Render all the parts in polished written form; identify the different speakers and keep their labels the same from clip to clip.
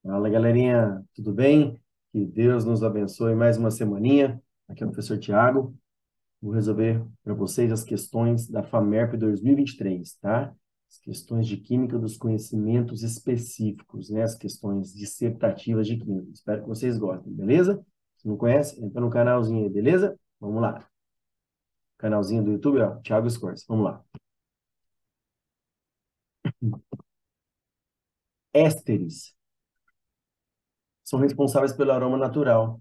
Speaker 1: Fala, galerinha, tudo bem? Que Deus nos abençoe mais uma semaninha. Aqui é o professor Tiago. Vou resolver para vocês as questões da FAMERP 2023, tá? As questões de Química dos conhecimentos específicos, né? As questões dissertativas de Química. Espero que vocês gostem, beleza? Se não conhece, entra no canalzinho aí, beleza? Vamos lá. Canalzinho do YouTube, ó, Thiago Scores. Vamos lá. Ésteres são responsáveis pelo aroma natural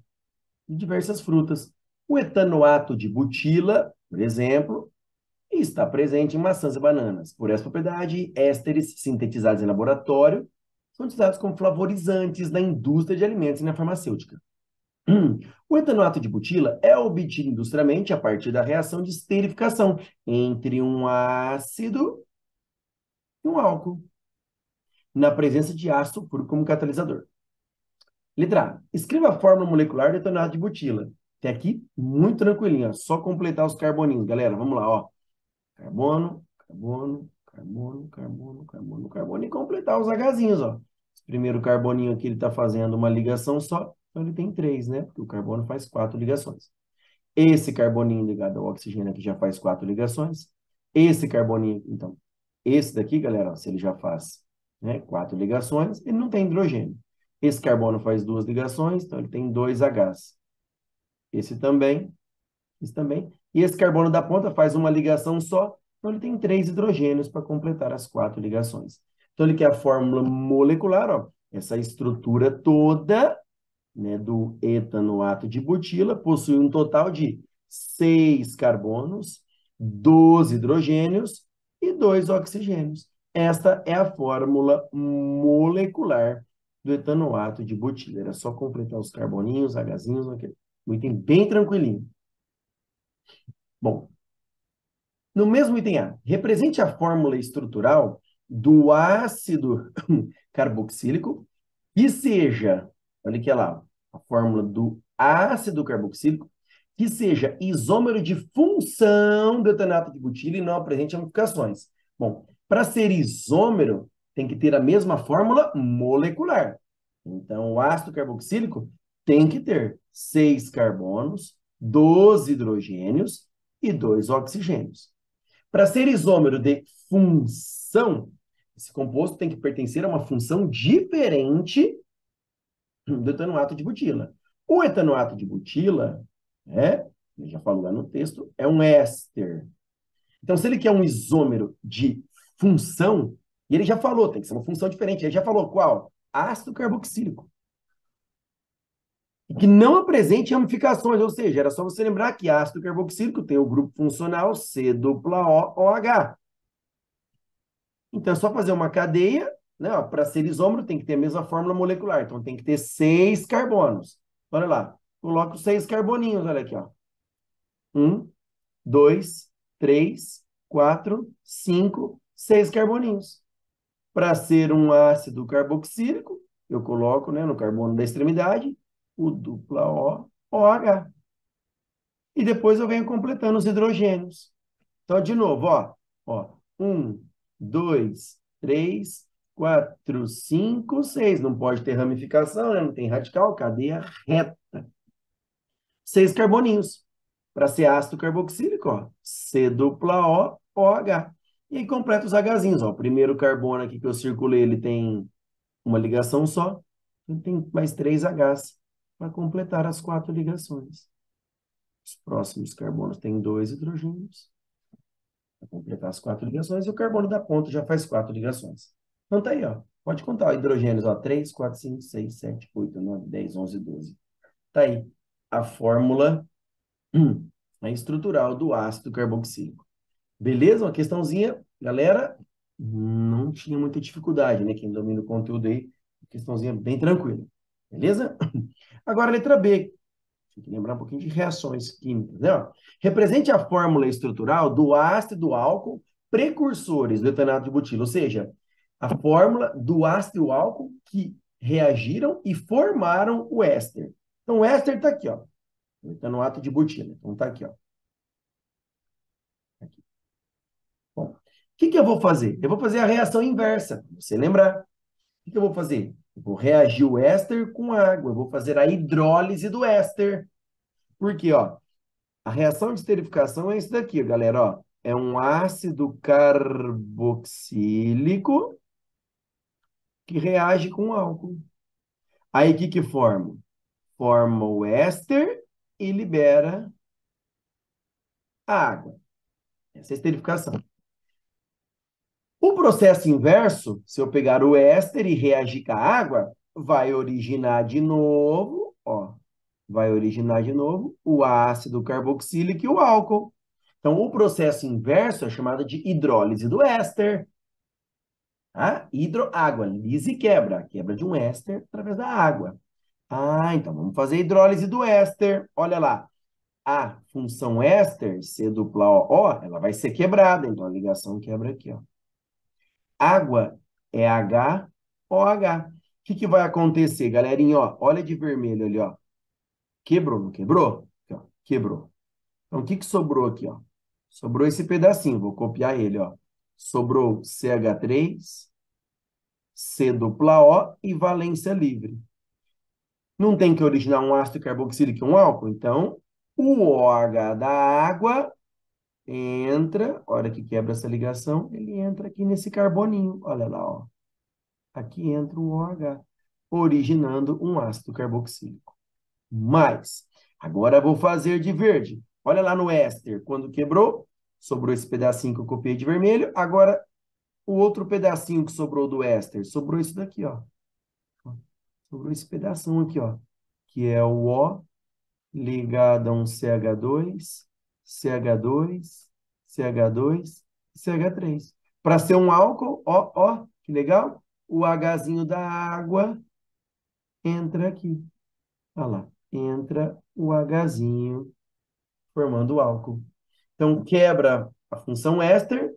Speaker 1: de diversas frutas. O etanoato de butila, por exemplo, está presente em maçãs e bananas. Por essa propriedade, ésteres sintetizados em laboratório são utilizados como flavorizantes na indústria de alimentos e na farmacêutica. O etanoato de butila é obtido industrialmente a partir da reação de esterificação entre um ácido e um álcool, na presença de ácido sulfúrico como catalisador. Letra A. Escreva a fórmula molecular do etanoato de butila. Até aqui, muito tranquilinho, ó. Só completar os carboninhos, galera. Vamos lá, ó. Carbono, carbono, carbono, carbono, carbono, carbono. E completar os Hzinhos, ó. Esse primeiro carboninho aqui, ele está fazendo uma ligação só. Então, ele tem 3, né? Porque o carbono faz 4 ligações. Esse carboninho ligado ao oxigênio aqui já faz 4 ligações. Esse carboninho, então, esse daqui, galera, ó, se ele já faz, né, 4 ligações, ele não tem hidrogênio. Esse carbono faz 2 ligações, então ele tem 2 Hs. Esse também, esse também. E esse carbono da ponta faz uma ligação só, então ele tem 3 hidrogênios para completar as 4 ligações. Então ele quer a fórmula molecular, ó, essa estrutura toda, né, do etanoato de butila, possui um total de 6 carbonos, 12 hidrogênios e 2 oxigênios. Esta é a fórmula molecular do etanoato de butila. Era só completar os carboninhos, Hzinhos, um item bem tranquilinho. Bom, no mesmo item A, represente a fórmula estrutural do ácido carboxílico que seja, olha aqui lá, a fórmula do ácido carboxílico que seja isômero de função do etanato de butila e não apresente ramificações. Bom, para ser isômero, tem que ter a mesma fórmula molecular. Então, o ácido carboxílico tem que ter 6 carbonos, 12 hidrogênios e 2 oxigênios. Para ser isômero de função, esse composto tem que pertencer a uma função diferente do etanoato de butila. O etanoato de butila, ele já falou lá no texto, é um éster. Então, se ele quer um isômero de função, e ele já falou, tem que ser uma função diferente, ele já falou qual? Ácido carboxílico. E que não apresente ramificações, ou seja, era só você lembrar que ácido carboxílico tem o grupo funcional C-OH. Então, é só fazer uma cadeia, né? Para ser isômero, tem que ter a mesma fórmula molecular. Então, tem que ter 6 carbonos. Olha lá, coloco 6 carboninhos, olha aqui, ó. 1, 2, 3, 4, 5, 6 carboninhos. Para ser um ácido carboxílico, eu coloco, né, no carbono da extremidade, o dupla O, OH. E depois eu venho completando os hidrogênios. Então, de novo, ó, 1, 2, 3, 4, 5, 6. Não pode ter ramificação, né? Não tem radical, cadeia reta. 6 carboninhos. Para ser ácido carboxílico, ó, C dupla O, OH. E aí completa os Hzinhos, ó. O primeiro carbono aqui que eu circulei, ele tem uma ligação só. Ele tem mais 3 Hs para completar as 4 ligações. Os próximos carbonos têm 2 hidrogênios para completar as 4 ligações, e o carbono da ponta já faz 4 ligações. Então tá aí, ó. Pode contar, ó, hidrogênios, ó, 3, 4, 5, 6, 7, 8, 9, 10, 11, 12. Tá aí a fórmula estrutural do ácido carboxílico. Beleza? Uma questãozinha, galera, não tinha muita dificuldade, né? Quem domina o conteúdo aí, questãozinha bem tranquila. Beleza? Agora, a letra B. Tem que lembrar um pouquinho de reações químicas, né? Represente a fórmula estrutural do ácido e do álcool precursores do etanato de butilo, ou seja, a fórmula do ácido e do álcool que reagiram e formaram o éster. Então, o éster está aqui, ó, o etanoato de butilo. Então, está aqui, ó. Aqui. Bom, o que eu vou fazer? Eu vou fazer a reação inversa, pra você lembrar. O que eu vou fazer? Eu vou reagir o éster com água. Eu vou fazer a hidrólise do éster. Por quê, ó? A reação de esterificação é isso daqui, galera, ó. É um ácido carboxílico que reage com álcool. Aí, o que que forma? Forma o éster e libera a água. Essa é a esterificação. O processo inverso, se eu pegar o éster e reagir com a água, vai originar de novo, ó, vai originar de novo o ácido carboxílico e o álcool. Então, o processo inverso é chamado de hidrólise do éster. Tá? Água, lise quebra, quebra de um éster através da água. Ah, então vamos fazer a hidrólise do éster. Olha lá, a função éster, C dupla O, ela vai ser quebrada, então a ligação quebra aqui, ó. Água é HOH. O que que vai acontecer, galerinha? Ó, olha de vermelho ali, ó. Quebrou, não quebrou? Aqui, ó, quebrou. Então, o que que sobrou aqui, ó? Sobrou esse pedacinho, vou copiar ele, ó. Sobrou CH3, C dupla O e valência livre. Não tem que originar um ácido carboxílico e um álcool? Então, o OH da água entra, hora que quebra essa ligação, ele entra aqui nesse carboninho. Olha lá, ó. Aqui entra o OH, originando um ácido carboxílico. Mas, agora vou fazer de verde. Olha lá no éster, quando quebrou, sobrou esse pedacinho que eu copiei de vermelho. Agora, o outro pedacinho que sobrou do éster, sobrou isso daqui, ó. Sobrou esse pedação aqui, ó. Que é o O ligado a um CH2, CH2, CH2, CH3. Para ser um álcool, ó, que legal. O Hzinho da água entra aqui. Olha lá, entra o Hzinho, formando o álcool. Então, quebra a função éster,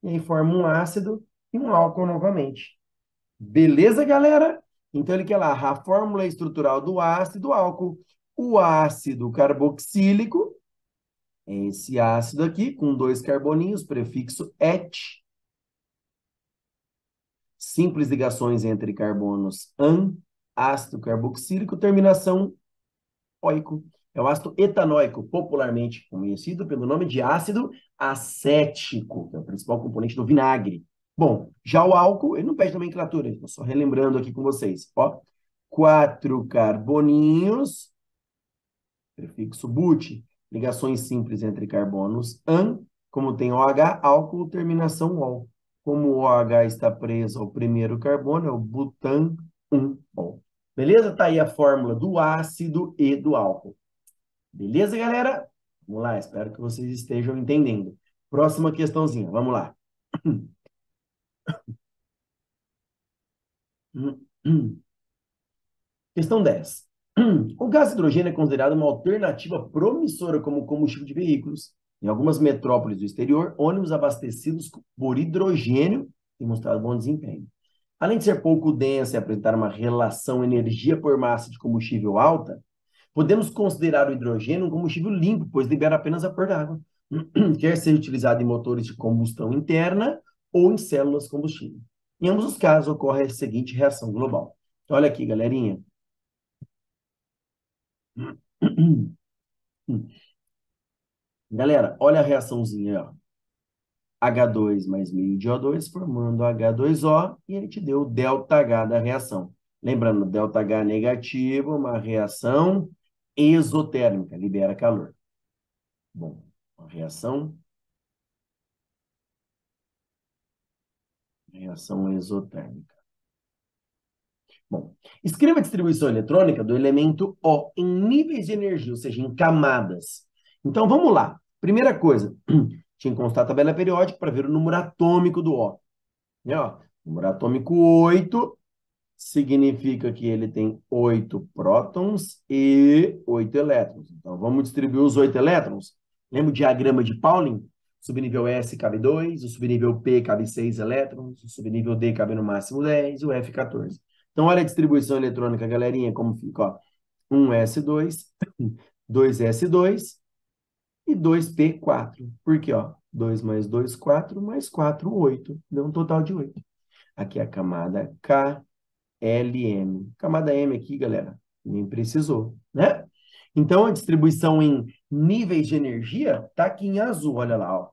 Speaker 1: e aí forma um ácido e um álcool novamente. Beleza, galera? Então, ele quer lá a fórmula estrutural do ácido álcool. O ácido carboxílico é esse ácido aqui, com 2 carboninhos, prefixo et. Simples ligações entre carbonos an, ácido carboxílico, terminação oico. É o ácido etanóico, popularmente conhecido pelo nome de ácido acético, que é o principal componente do vinagre. Bom, já o álcool, ele não pede nomenclatura, estou só relembrando aqui com vocês. Ó, 4 carboninhos, prefixo but, ligações simples entre carbonos an, como tem OH, álcool, terminação ol. Como o OH está preso ao primeiro carbono, é o butan 1-ol. Beleza? Tá aí a fórmula do ácido e do álcool. Beleza, galera? Vamos lá, espero que vocês estejam entendendo. Próxima questãozinha, vamos lá. Questão 10. O gás hidrogênio é considerado uma alternativa promissora como combustível de veículos. Em algumas metrópoles do exterior, ônibus abastecidos por hidrogênio têm mostrado bom desempenho. Além de ser pouco densa e apresentar uma relação energia por massa de combustível alta, podemos considerar o hidrogênio um combustível limpo, pois libera apenas vapor d'água. Quer ser utilizado em motores de combustão interna ou em células combustível. Em ambos os casos, ocorre a seguinte reação global. Então, olha aqui, galerinha. Galera, olha a reaçãozinha, ó. H2 mais meio de O2 formando H2O e ele te deu o ΔH da reação. Lembrando, ΔH negativo, uma reação exotérmica, libera calor. Bom, a reação exotérmica. Bom, escreva a distribuição eletrônica do elemento O em níveis de energia, ou seja, em camadas. Então, vamos lá. Primeira coisa, tinha que constar a tabela periódica para ver o número atômico do O. E, ó, número atômico 8 significa que ele tem 8 prótons e 8 elétrons. Então, vamos distribuir os 8 elétrons? Lembra o diagrama de Pauling? Subnível S cabe 2, o subnível P cabe 6 elétrons, o subnível D cabe no máximo 10, o F 14. Então, olha a distribuição eletrônica, galerinha, como fica, ó. 1s2, 2s2 e 2p4. Por quê, ó? 2 mais 2, 4, mais 4, 8. Deu um total de 8. Aqui é a camada K, LM. Camada M aqui, galera, nem precisou, né? Então, a distribuição em níveis de energia está aqui em azul, olha lá, ó.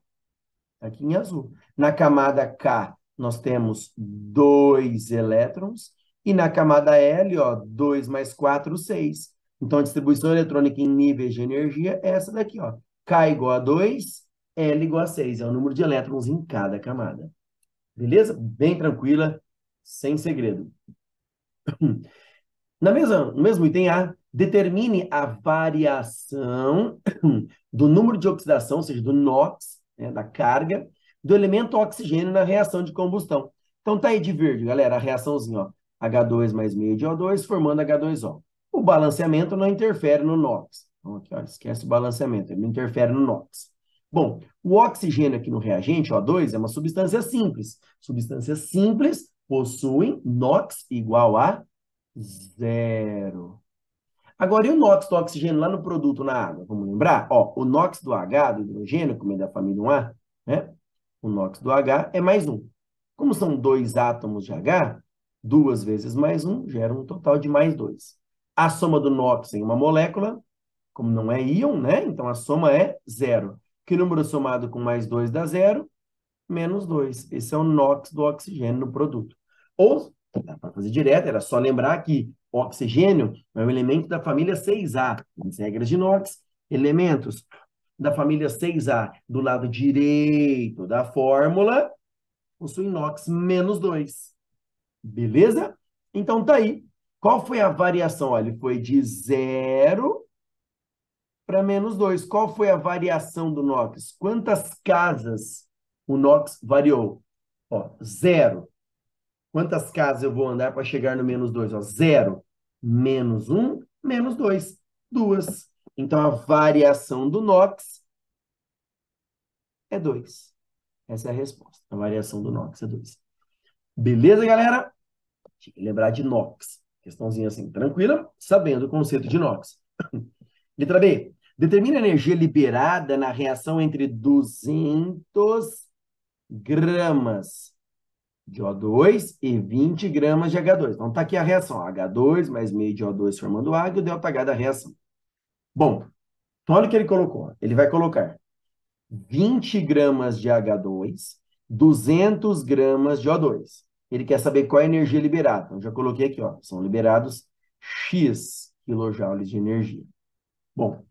Speaker 1: Tá aqui em azul. Na camada K, nós temos 2 elétrons, e na camada L, ó, 2 mais 4, 6. Então, a distribuição eletrônica em níveis de energia é essa daqui, ó. K igual a 2, L igual a 6. É o número de elétrons em cada camada. Beleza? Bem tranquila, sem segredo. No mesmo item A, determine a variação do número de oxidação, ou seja, do NOx, né, da carga, do elemento oxigênio na reação de combustão. Então tá aí de verde, galera, a reaçãozinha, ó, H2 mais meio de O2 formando H2O. O balanceamento não interfere no NOx. Então, aqui, ó, esquece o balanceamento, ele não interfere no NOx. Bom, o oxigênio aqui no reagente, O2, é uma substância simples. Substâncias simples possuem NOx igual a 0. Agora, e o NOx do oxigênio lá no produto, na água? Vamos lembrar? Ó, o NOx do H, do hidrogênio, como é da família 1A, né? O NOx do H é mais 1. Como são 2 átomos de H, 2 vezes mais 1 gera um total de mais 2. A soma do NOx em uma molécula, como não é íon, né? Então, a soma é 0. Que número somado com mais 2 dá 0? Menos 2. Esse é o NOx do oxigênio no produto. Ou, para fazer direto, era só lembrar que o oxigênio é um elemento da família 6A, as regras de NOx, elementos da família 6A do lado direito da fórmula possuem NOx menos 2. Beleza? Então tá aí. Qual foi a variação? Olha, ele foi de 0 para menos 2. Qual foi a variação do NOx? Quantas casas o NOx variou? Ó, 0. Quantas casas eu vou andar para chegar no menos 2? 0. Menos 1, menos 2. 2. Então, a variação do NOx é 2. Essa é a resposta. A variação do NOx é 2. Beleza, galera? Tinha que lembrar de NOx. Questãozinha assim, tranquila, sabendo o conceito de NOx. Letra B. Determina a energia liberada na reação entre 200 gramas de O2 e 20 gramas de H2. Então, tá aqui a reação. H2 mais meio de O2 formando água e o ΔH da reação. Bom, então olha o que ele colocou. Ele vai colocar 20 gramas de H2, 200 gramas de O2. Ele quer saber qual é a energia liberada. Então, já coloquei aqui, ó. São liberados X quilojoules de energia. Bom,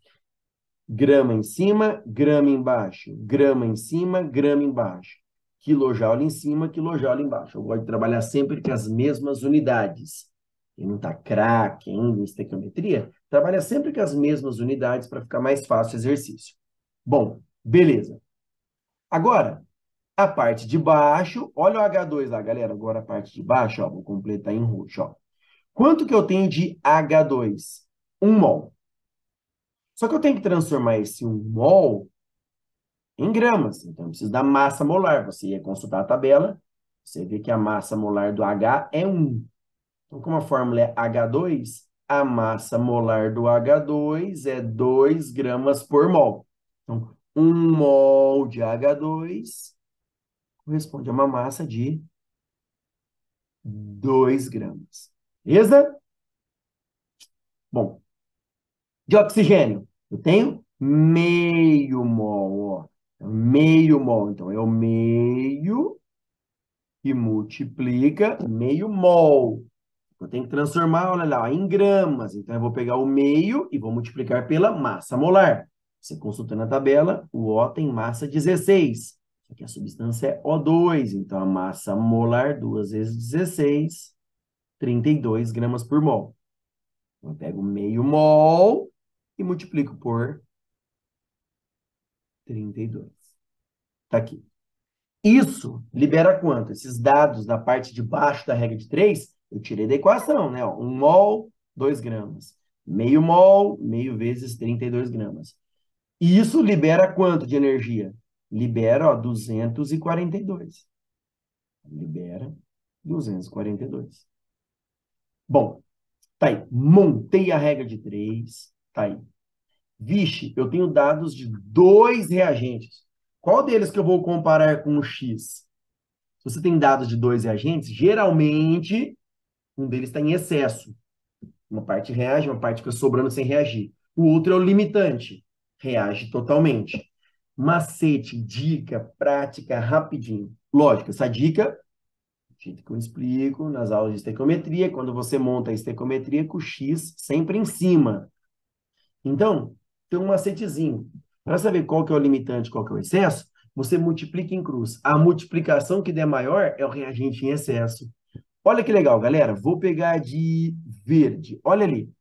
Speaker 1: grama em cima, grama embaixo. Grama em cima, grama embaixo. Quilojoule em cima, quilojoule embaixo. Eu gosto de trabalhar sempre com as mesmas unidades. Quem não está craque ainda em estequiometria, trabalha sempre com as mesmas unidades para ficar mais fácil o exercício. Bom, beleza. Agora, a parte de baixo, olha o H2 lá, galera. Agora a parte de baixo, ó, vou completar em roxo, ó. Quanto que eu tenho de H2? 1 mol. Só que eu tenho que transformar esse 1 mol em gramas. Então, eu preciso da massa molar. Você ia consultar a tabela, você vê que a massa molar do H é 1. Então, como a fórmula é H2, a massa molar do H2 é 2 gramas por mol. Então, 1 mol de H2 corresponde a uma massa de 2 gramas. Beleza? Bom, de oxigênio, eu tenho meio mol, ó. Meio mol, então é o meio que multiplica meio mol. Eu tenho que transformar, olha lá, em gramas. Então, eu vou pegar o meio e vou multiplicar pela massa molar. Você consulta na tabela, o O tem massa 16. Só que a substância é O2. Então, a massa molar, 2 vezes 16, 32 gramas por mol. Então, eu pego meio mol e multiplico por 32. Tá aqui. Isso libera quanto? Esses dados da parte de baixo da regra de 3, eu tirei da equação, né? 1 mol, 2 gramas. Meio mol, meio vezes 32 gramas. E isso libera quanto de energia? Libera, ó, 242. Libera 242. Bom, tá aí. Montei a regra de 3. Tá aí. Vixe, eu tenho dados de 2 reagentes. Qual deles que eu vou comparar com o X? Se você tem dados de 2 reagentes, geralmente Um deles está em excesso. Uma parte reage, uma parte fica sobrando sem reagir. O outro é o limitante. Reage totalmente. Macete, dica, prática, rapidinho. Lógico, essa dica, jeito que eu explico nas aulas de estequiometria, quando você monta a estequiometria com o X sempre em cima. Então, tem um macetezinho. Para saber qual que é o limitante, qual que é o excesso, você multiplica em cruz. A multiplicação que der maior é o reagente em excesso. Olha que legal, galera. Vou pegar de verde. Olha ali,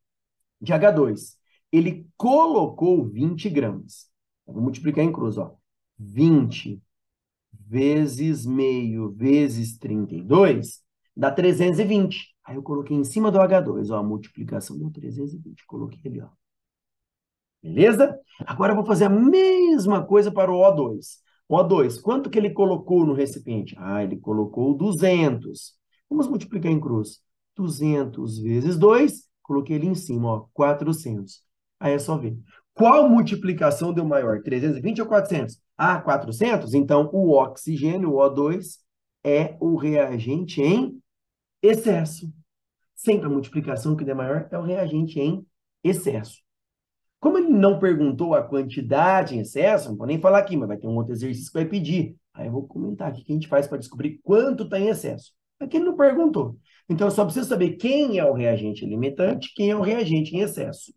Speaker 1: de H2. Ele colocou 20 gramas. Eu vou multiplicar em cruz, ó. 20 vezes meio vezes 32 dá 320. Aí eu coloquei em cima do H2, ó, a multiplicação deu 320. Coloquei ali, ó. Beleza? Agora eu vou fazer a mesma coisa para o O2. O O2, quanto que ele colocou no recipiente? Ah, ele colocou 200. Vamos multiplicar em cruz. 200 vezes 2, coloquei ele em cima, ó, 400. Aí é só ver. Qual multiplicação deu maior? 320 ou 400? Ah, 400? Então, o oxigênio, o O2, é o reagente em excesso. Sempre a multiplicação que der maior é o reagente em excesso. Como ele não perguntou a quantidade em excesso, não vou nem falar aqui, mas vai ter um outro exercício que vai pedir. Aí eu vou comentar aqui o que a gente faz para descobrir quanto está em excesso. Aqui ele não perguntou. Então, eu só preciso saber quem é o reagente limitante, quem é o reagente em excesso.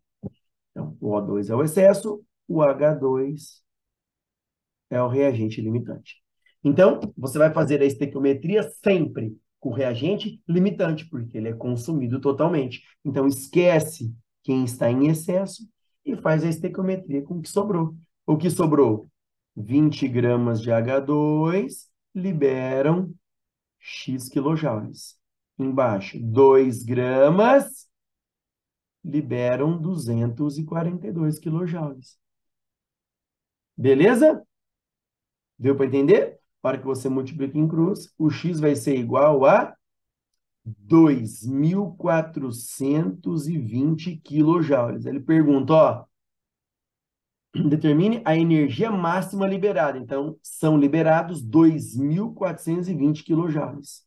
Speaker 1: Então, o O2 é o excesso, o H2 é o reagente limitante. Então, você vai fazer a estequiometria sempre com o reagente limitante, porque ele é consumido totalmente. Então, esquece quem está em excesso e faz a estequiometria com o que sobrou. O que sobrou? 20 gramas de H2 liberam X quilojoules. Embaixo, 2 gramas liberam 242 quilojoules. Beleza? Deu para entender? Para que você multiplique em cruz, o X vai ser igual a 2.420 quilojoules. Ele pergunta, ó, determine a energia máxima liberada. Então, são liberados 2.420 quilojoules.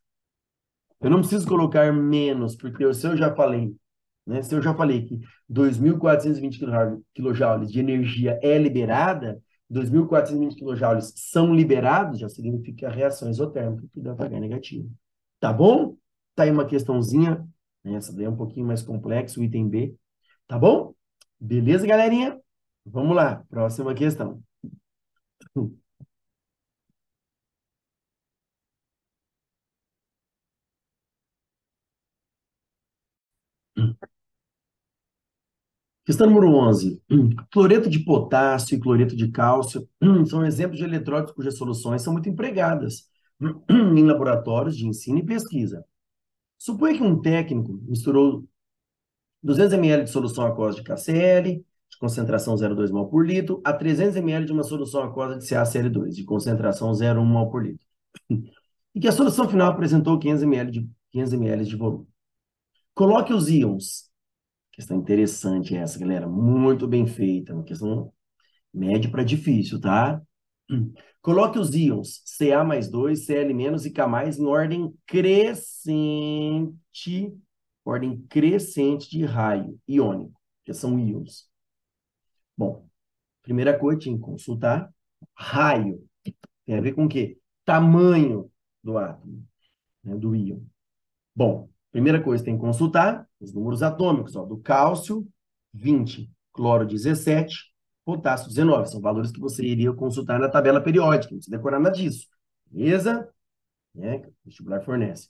Speaker 1: Eu não preciso colocar menos, porque se eu já falei, né? Se eu já falei que 2.420 quilojoules de energia é liberada, 2.420 quilojoules são liberados, já significa que a reação exotérmica, que dá H negativo. Tá bom? Tá aí uma questãozinha, né? Essa daí é um pouquinho mais complexo, o item B. Tá bom? Beleza, galerinha? Vamos lá, próxima questão. Questão número 11. Cloreto de potássio e cloreto de cálcio são exemplos de eletrólitos cujas soluções são muito empregadas em laboratórios de ensino e pesquisa. Suponha que um técnico misturou 200 ml de solução aquosa de KCl, de concentração 0,2 mol por litro, a 300 ml de uma solução aquosa de CaCl2, de concentração 0,1 mol por litro. E que a solução final apresentou 500 ml de volume. Coloque os íons. Questão interessante essa, galera. Muito bem feita. Uma questão médio para difícil, tá? Coloque os íons Ca mais 2, Cl menos e K mais em ordem crescente de raio iônico, que são íons. Bom, primeira coisa, tinha que consultar raio. Tem a ver com o quê? Tamanho do átomo, né, do íon. Bom, primeira coisa, tem que consultar os números atômicos, ó, do cálcio, 20, cloro, 17, potássio, 19. São valores que você iria consultar na tabela periódica, não precisa decorar nada disso. Beleza? Né? Que o vestibular fornece.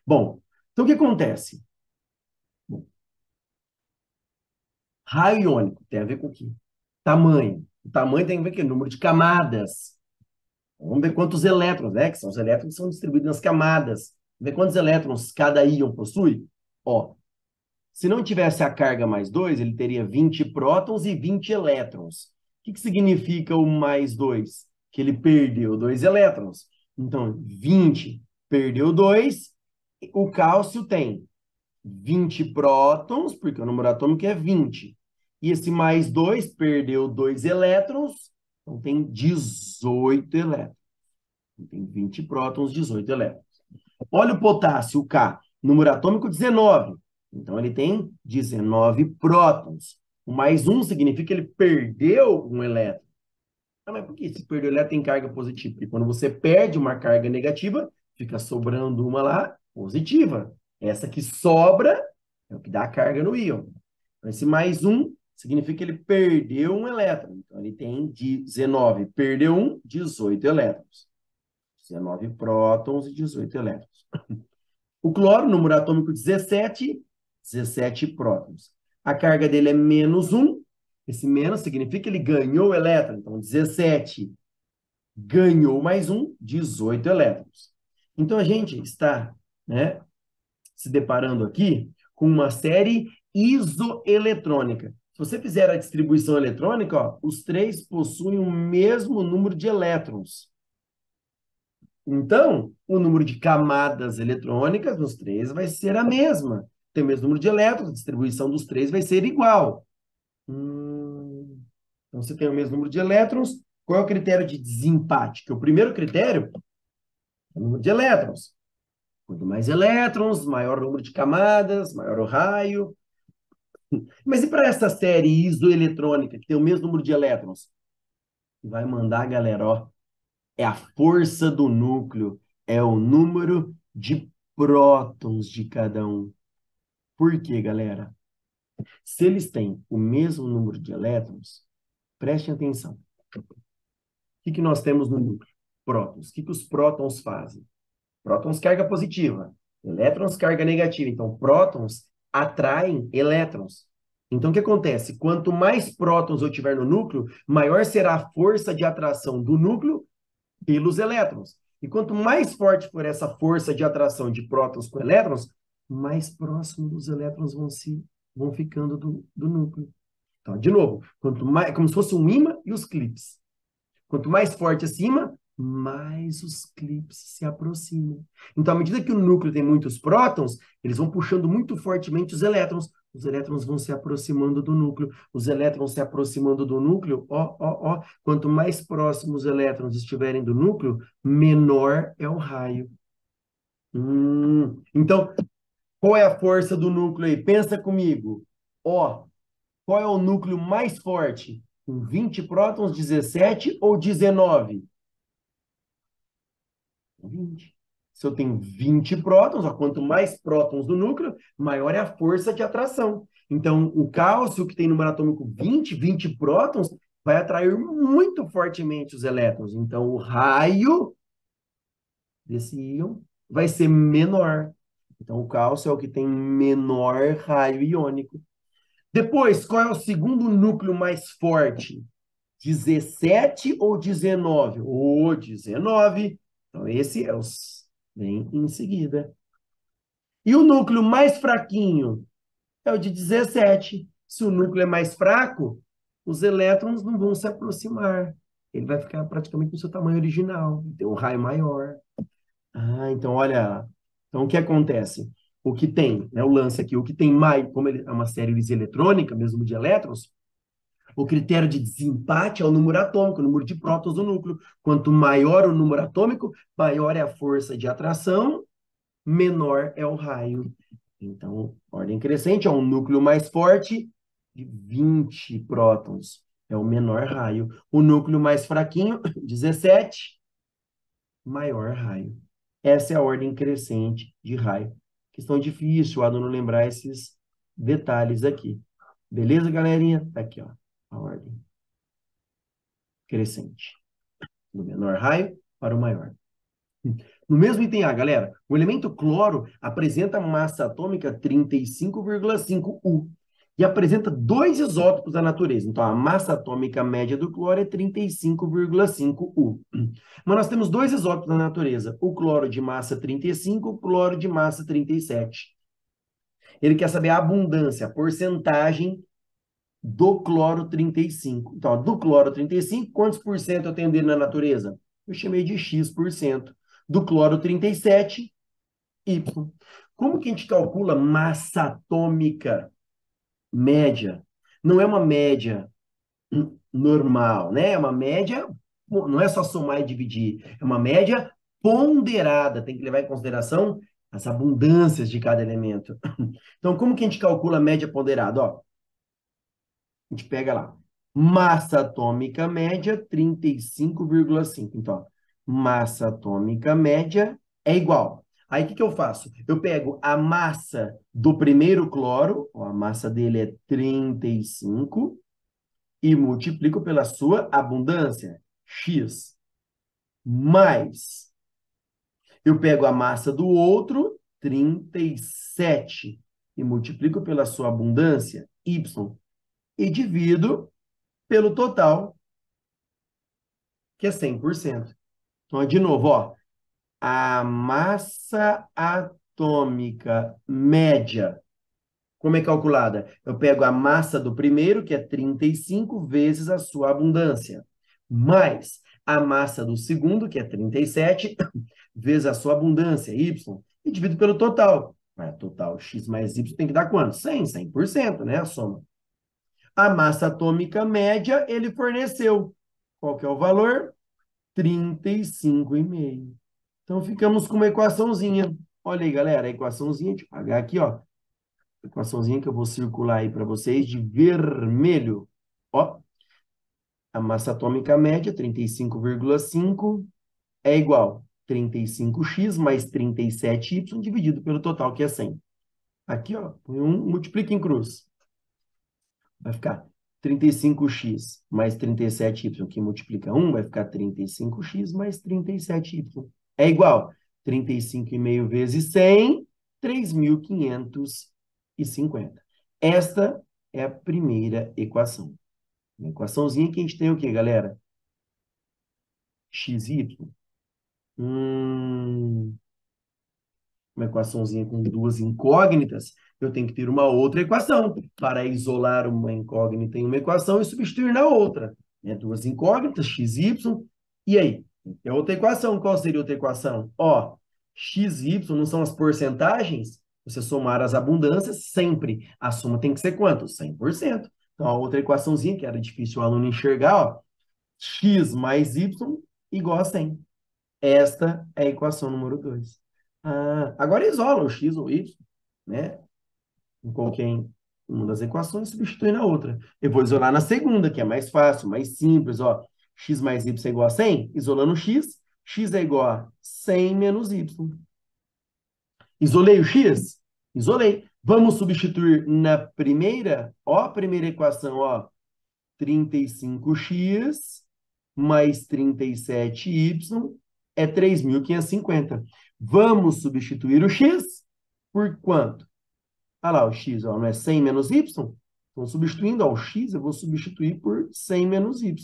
Speaker 1: Bom, então o que acontece? Bom, raio iônico tem a ver com o quê? Tamanho. O tamanho tem a ver com o quê? Número de camadas. Vamos ver quantos elétrons, né? Que são os elétrons que são distribuídos nas camadas. Vamos ver quantos elétrons cada íon possui. Ó, se não tivesse a carga mais 2, ele teria 20 prótons e 20 elétrons. O que significa o mais 2? Que ele perdeu 2 elétrons. Então, 20 perdeu 2, o cálcio tem 20 prótons, porque o número atômico é 20. E esse mais 2 perdeu 2 elétrons, então tem 18 elétrons. Tem 20 prótons, 18 elétrons. Olha o potássio, o K. Número atômico 19. Então, ele tem 19 prótons. O mais um significa que ele perdeu um elétron. Ah, mas por que se perdeu elétron tem carga positiva? Porque quando você perde uma carga negativa, fica sobrando uma lá positiva. Essa que sobra é o que dá a carga no íon. Então, esse mais um significa que ele perdeu um elétron. Então, ele tem 19. Perdeu um, 18 elétrons. 19 prótons e 18 elétrons. O cloro, número atômico 17, 17 prótons. A carga dele é menos 1. Esse menos significa que ele ganhou elétron. Então, 17 ganhou mais 1, 18 elétrons. Então, a gente está, né, se deparando aqui com uma série isoeletrônica. Se você fizer a distribuição eletrônica, ó, os três possuem o mesmo número de elétrons. Então, o número de camadas eletrônicas nos três vai ser a mesma. Tem o mesmo número de elétrons, a distribuição dos três vai ser igual. Então, se tem o mesmo número de elétrons, qual é o critério de desempate? Que o primeiro critério é o número de elétrons. Quanto mais elétrons, maior o número de camadas, maior o raio. Mas e para essa série isoeletrônica, que tem o mesmo número de elétrons? Vai mandar, galera, ó, é a força do núcleo, é o número de prótons de cada um. Por quê, galera? Se eles têm o mesmo número de elétrons, prestem atenção. O que nós temos no núcleo? Prótons. O que os prótons fazem? Prótons, carga positiva. Elétrons, carga negativa. Então, prótons atraem elétrons. Então, o que acontece? Quanto mais prótons eu tiver no núcleo, maior será a força de atração do núcleo pelos elétrons. E quanto mais forte for essa força de atração de prótons com elétrons, mais próximos os elétrons vão ficando do núcleo. Então, de novo, quanto mais, como se fosse um ímã e os clipes. Quanto mais forte acima, mais os clipes se aproximam. Então, à medida que o núcleo tem muitos prótons, eles vão puxando muito fortemente os elétrons vão se aproximando do núcleo, os elétrons se aproximando do núcleo, quanto mais próximos os elétrons estiverem do núcleo, menor é o raio. Então, qual é a força do núcleo aí? Pensa comigo. Ó, qual é o núcleo mais forte? Com 20 prótons, 17 ou 19? 20. Se eu tenho 20 prótons, ó, quanto mais prótons do núcleo, maior é a força de atração. Então, o cálcio, que tem número atômico 20 prótons, vai atrair muito fortemente os elétrons. Então, o raio desse íon vai ser menor. Então, o cálcio é o que tem menor raio iônico. Depois, qual é o segundo núcleo mais forte? 17 ou 19? O 19. Então, esse é os vem em seguida. E o núcleo mais fraquinho é o de 17. Se o núcleo é mais fraco, os elétrons não vão se aproximar. Ele vai ficar praticamente no seu tamanho original, tem um raio maior. Então olha, então o que acontece? O que tem, né, o lance aqui, o que tem mais, como ele é uma série eletrônica, mesmo de elétrons, o critério de desempate é o número atômico, o número de prótons do núcleo. Quanto maior o número atômico, maior é a força de atração, menor é o raio. Então, ordem crescente é um núcleo mais forte de 20 prótons. É o menor raio. O núcleo mais fraquinho, 17, maior raio. Essa é a ordem crescente de raio. Questão difícil, o aluno lembrar esses detalhes aqui. Beleza, galerinha? Tá aqui, ó, a ordem crescente. Do menor raio para o maior. No mesmo item A, galera, o elemento cloro apresenta massa atômica 35,5 U e apresenta dois isótopos da natureza. Então, a massa atômica média do cloro é 35,5 U. Mas nós temos dois isótopos na natureza, o cloro de massa 35 e o cloro de massa 37. Ele quer saber a abundância, a porcentagem do cloro 35. Então, ó, do cloro 35, quantos por cento eu tenho dele na natureza? Eu chamei de X%. Do cloro 37, Y. Como que a gente calcula massa atômica média? Não é uma média normal, né? É uma média, não é só somar e dividir, é uma média ponderada, tem que levar em consideração as abundâncias de cada elemento. Então, como que a gente calcula a média ponderada? Ó, a gente pega lá, massa atômica média, 35,5. Então, ó, massa atômica média é igual. Aí, o que que eu faço? Eu pego a massa do primeiro cloro, ó, a massa dele é 35, e multiplico pela sua abundância, X, mais eu pego a massa do outro, 37, e multiplico pela sua abundância, Y, e divido pelo total, que é 100%. Então, de novo, ó, a massa atômica média, como é calculada? Eu pego a massa do primeiro, que é 35, vezes a sua abundância, mais a massa do segundo, que é 37, vezes a sua abundância, Y, e divido pelo total. Total X mais Y tem que dar quanto? 100%, né? A soma. A massa atômica média, ele forneceu. Qual que é o valor? 35,5. Então, ficamos com uma equaçãozinha. Olha aí, galera, a equaçãozinha, deixa eu apagar aqui, ó. Equaçãozinha que eu vou circular aí para vocês de vermelho. Ó, a massa atômica média, 35,5, é igual 35x mais 37y dividido pelo total, que é 100. Aqui, ó, põe multiplica em cruz. Vai ficar 35x mais 37y, que multiplica 1, vai ficar 35x mais 37y. É igual 35,5 vezes 100, 3.550. Esta é a primeira equação. Uma equaçãozinha que a gente tem o quê, galera? XY. Uma equaçãozinha com duas incógnitas, eu tenho que ter uma outra equação para isolar uma incógnita em uma equação e substituir na outra. Duas incógnitas, x, y, e aí? É outra equação. Qual seria outra equação? Ó, x, y não são as porcentagens? Você somar as abundâncias, sempre. A soma tem que ser quanto? 100%. Então, a outra equaçãozinha, que era difícil o aluno enxergar, ó, x mais y igual a 100. Esta é a equação número 2. Agora isola o x ou o y, né? Coloquei em uma das equações e substitui na outra. Eu vou isolar na segunda, que é mais fácil, mais simples, ó. X mais y é igual a 100, isolando o x, x é igual a 100 menos y. Isolei o x? Isolei. Vamos substituir na primeira, ó, a primeira equação, ó, 35x mais 37y é 3.550. Vamos substituir o x por quanto? Olha lá, o x, ó, não é 100 menos y? Então, substituindo ó, o x, eu vou substituir por 100 menos y.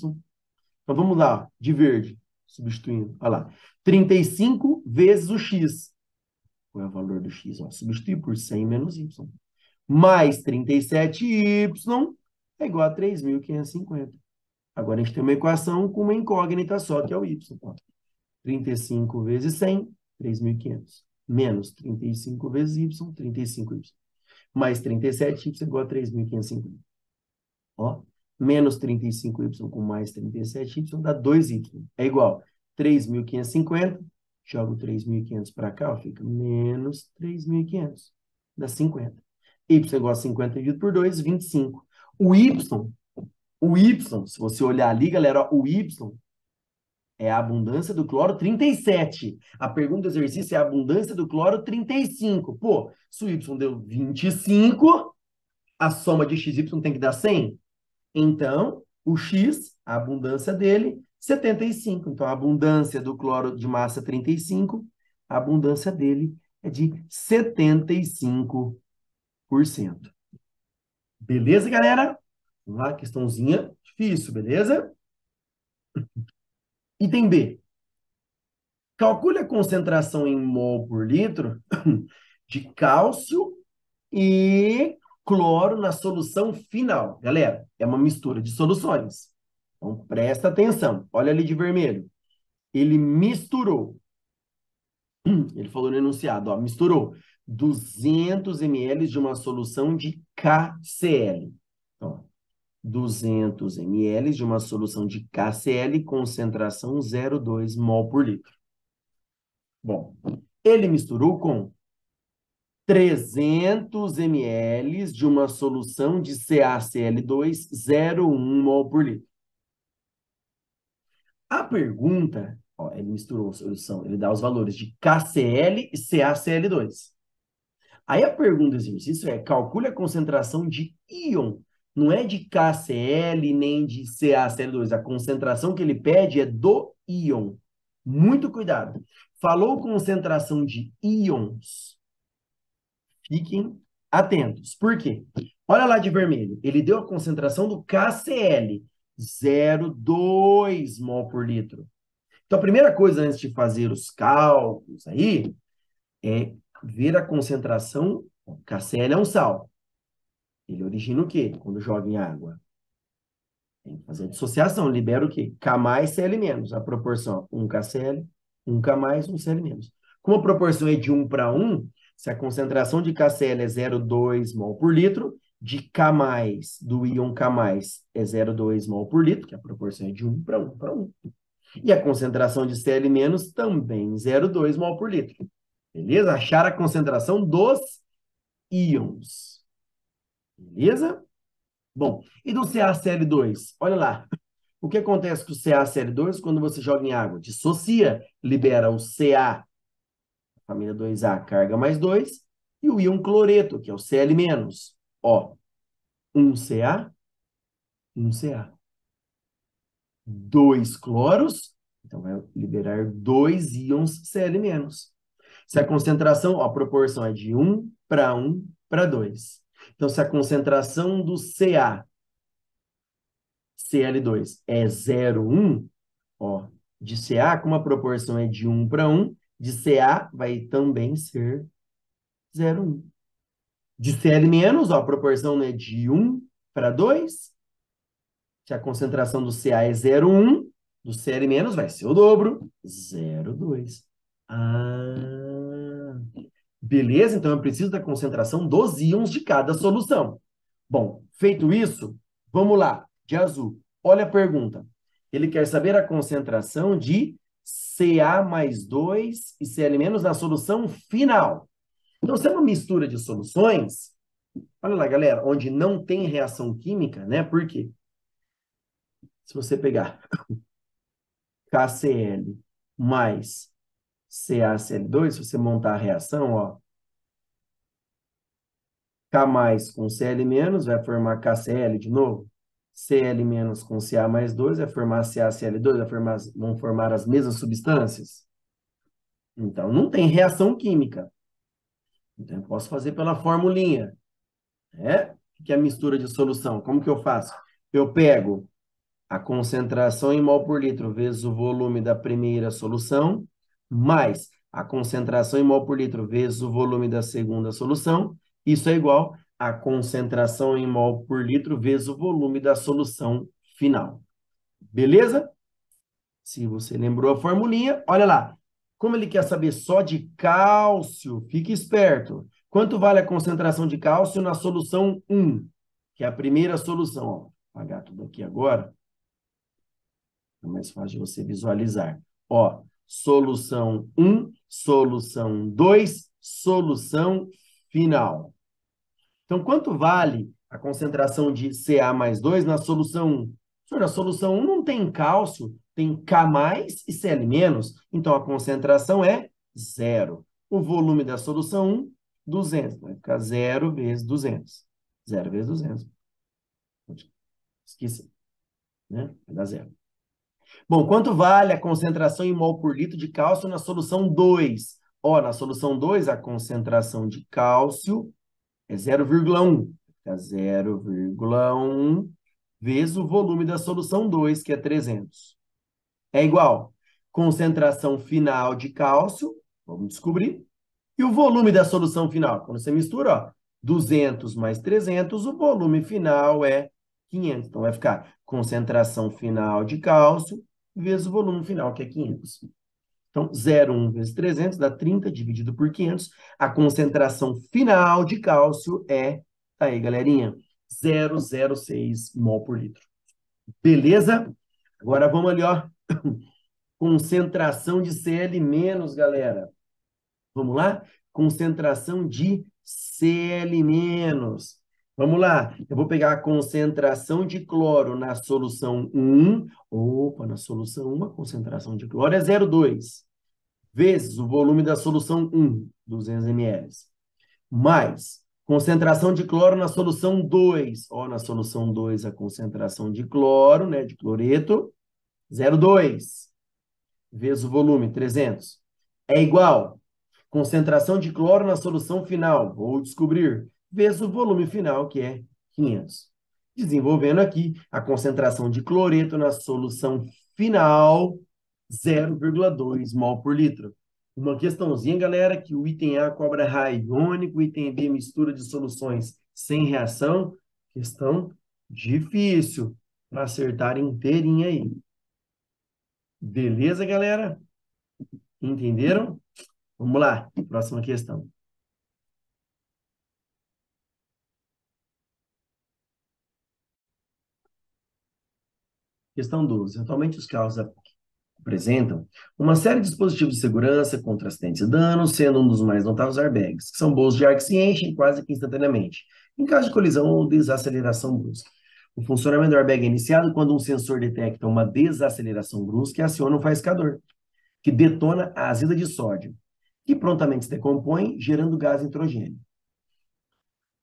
Speaker 1: Então, vamos lá, de verde, substituindo. Olha lá, 35 vezes o x. Qual é o valor do x? Ó, substituir por 100 menos y. Mais 37y é igual a 3.550. Agora, a gente tem uma equação com uma incógnita só, que é o y. Ó. 35 vezes 100, 3.500. Menos 35 vezes y, 35y. Mais 37y igual a 3.550. Ó, menos 35y com mais 37y dá 2y. É igual a 3.550. Jogo 3.500 para cá, ó, fica menos 3.500. Dá 50. Y igual a 50 dividido por 2, 25. O y, se você olhar ali, galera, ó, o y é a abundância do cloro 37. A pergunta do exercício é a abundância do cloro 35. Pô, se o y deu 25, a soma de x e y tem que dar 100? Então, o x, a abundância dele, 75. Então, a abundância do cloro de massa 35, a abundância dele é de 75%. Beleza, galera? Vamos lá, questãozinha difícil, beleza? Item B. Calcule a concentração em mol por litro de cálcio e cloro na solução final. Galera, é uma mistura de soluções. Então, presta atenção. Olha ali de vermelho. Ele misturou. Ele falou no enunciado, ó, misturou 200 ml de uma solução de KCl. Então, 200 ml de uma solução de KCl, concentração 0,2 mol por litro. Bom, ele misturou com 300 ml de uma solução de CaCl2, 0,1 mol por litro. A pergunta, ó, ele misturou a solução, ele dá os valores de KCl e CaCl2. Aí a pergunta do exercício é, calcule a concentração de íon. Não é de KCl nem de CaCl2. A concentração que ele pede é do íon. Muito cuidado. Falou concentração de íons. Fiquem atentos. Por quê? Olha lá de vermelho. Ele deu a concentração do KCl, 0,2 mol por litro. Então, a primeira coisa antes de fazer os cálculos aí é ver a concentração. O KCl é um sal. Ele origina o quê? Quando joga em água. Tem que fazer a dissociação. Libera o quê? K mais Cl menos. A proporção 1 KCl, 1 K mais, 1 Cl menos. Como a proporção é de 1 para 1, se a concentração de KCl é 0,2 mol por litro, de K mais, do íon K mais, é 0,2 mol por litro, que a proporção é de 1 para 1 para 1. E a concentração de Cl menos também 0,2 mol por litro. Beleza? Achar a concentração dos íons. Beleza? Bom, e do CaCl2? Olha lá. O que acontece com o CaCl2 quando você joga em água? Dissocia, libera o Ca, família 2A, carga mais 2, e o íon cloreto, que é o Cl-. Ó, 1Ca, 1Ca. 2 cloros, então vai liberar 2 íons Cl-. Se a concentração, ó, a proporção é de 1 para 1 para 2. Então, se a concentração do CaCl2 é 0,1, ó, de Ca, como a proporção é de 1 para 1, de Ca vai também ser 0,1. De Cl-, ó, a proporção é de 1 para 2. Se a concentração do Ca é 0,1, do Cl- vai ser o dobro, 0,2. Ah, beleza? Então eu preciso da concentração dos íons de cada solução. Bom, feito isso, vamos lá, de azul. Olha a pergunta. Ele quer saber a concentração de Ca mais 2 e Cl- na solução final. Então, se é uma mistura de soluções, olha lá, galera, onde não tem reação química, né? Por quê? Se você pegar KCl mais CaCl2, se você montar a reação, ó, K mais com Cl- vai formar KCl de novo. Cl- com Ca mais 2 vai formar CaCl2, vão formar as mesmas substâncias. Então, não tem reação química. Então, eu posso fazer pela formulinha. Né? O que é a mistura de solução? Como que eu faço? Eu pego a concentração em mol por litro vezes o volume da primeira solução, mais a concentração em mol por litro vezes o volume da segunda solução. Isso é igual a concentração em mol por litro vezes o volume da solução final. Beleza? Se você lembrou a formulinha, olha lá. Como ele quer saber só de cálcio, fique esperto. Quanto vale a concentração de cálcio na solução 1, que é a primeira solução? Ó, vou apagar tudo aqui agora. É mais fácil de você visualizar. Ó, solução 1, solução 2, solução final. Então, quanto vale a concentração de Ca mais 2 na solução 1? Senhor, a solução 1 não tem cálcio, tem K mais e Cl menos. Então, a concentração é 0. O volume da solução 1, 200. Vai ficar 0 vezes 200. 0 vezes 200. Esqueci, né? Vai dar 0. Bom, quanto vale a concentração em mol por litro de cálcio na solução 2? Ó, na solução 2, a concentração de cálcio é 0,1. Fica 0,1 vezes o volume da solução 2, que é 300. É igual. Concentração final de cálcio, vamos descobrir. E o volume da solução final? Quando você mistura, ó, 200 mais 300, o volume final é 500. Então, vai ficar concentração final de cálcio vezes o volume final, que é 500. Então, 0,1 vezes 300 dá 30, dividido por 500. A concentração final de cálcio é, tá aí, galerinha, 0,06 mol por litro. Beleza? Agora vamos ali, ó. Concentração de Cl-, galera. Vamos lá? Concentração de Cl-. Vamos lá, eu vou pegar a concentração de cloro na solução 1. Opa, na solução 1 a concentração de cloro é 0,2 vezes o volume da solução 1, 200 ml, mais concentração de cloro na solução 2. Ó, na solução 2 a concentração de cloro, né, de cloreto, 0,2 vezes o volume, 300. É igual concentração de cloro na solução final, vou descobrir, vezes o volume final, que é 500. Desenvolvendo aqui a concentração de cloreto na solução final, 0,2 mol por litro. Uma questãozinha, galera, que o item A cobra raiônico, o item B mistura de soluções sem reação. Questão difícil para acertar inteirinha aí. Beleza, galera? Entenderam? Vamos lá, próxima questão. Questão 12. Atualmente, os carros apresentam uma série de dispositivos de segurança contra acidentes e danos, sendo um dos mais notáveis os airbags, que são bolsas de ar que se enchem quase que instantaneamente, em caso de colisão ou desaceleração brusca. O funcionamento do airbag é iniciado quando um sensor detecta uma desaceleração brusca e aciona um faiscador, que detona a azida de sódio, que prontamente se decompõe, gerando gás nitrogênio.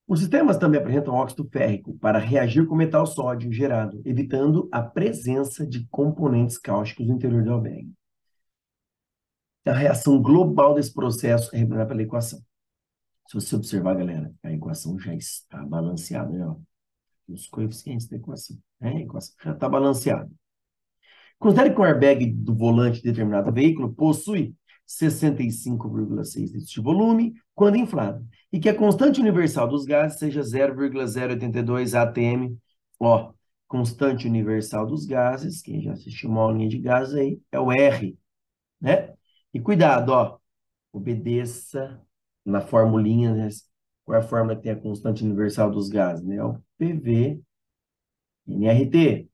Speaker 1: Os sistemas também apresentam óxido férrico para reagir com o metal sódio gerado, evitando a presença de componentes cáusticos no interior do airbag. A reação global desse processo é representada pela equação. Se você observar, galera, a equação já está balanceada, né? Ó, os coeficientes da equação. A equação já está balanceada. Considere que o airbag do volante de determinado veículo possui 65,6 litros de volume quando inflado, e que a constante universal dos gases seja 0,082 atm. Ó, constante universal dos gases, quem já assistiu uma aulinha de gases aí, é o R, né? E cuidado, ó, obedeça na formulinha, né? Qual é a fórmula que tem a constante universal dos gases, né? É o PV nRT.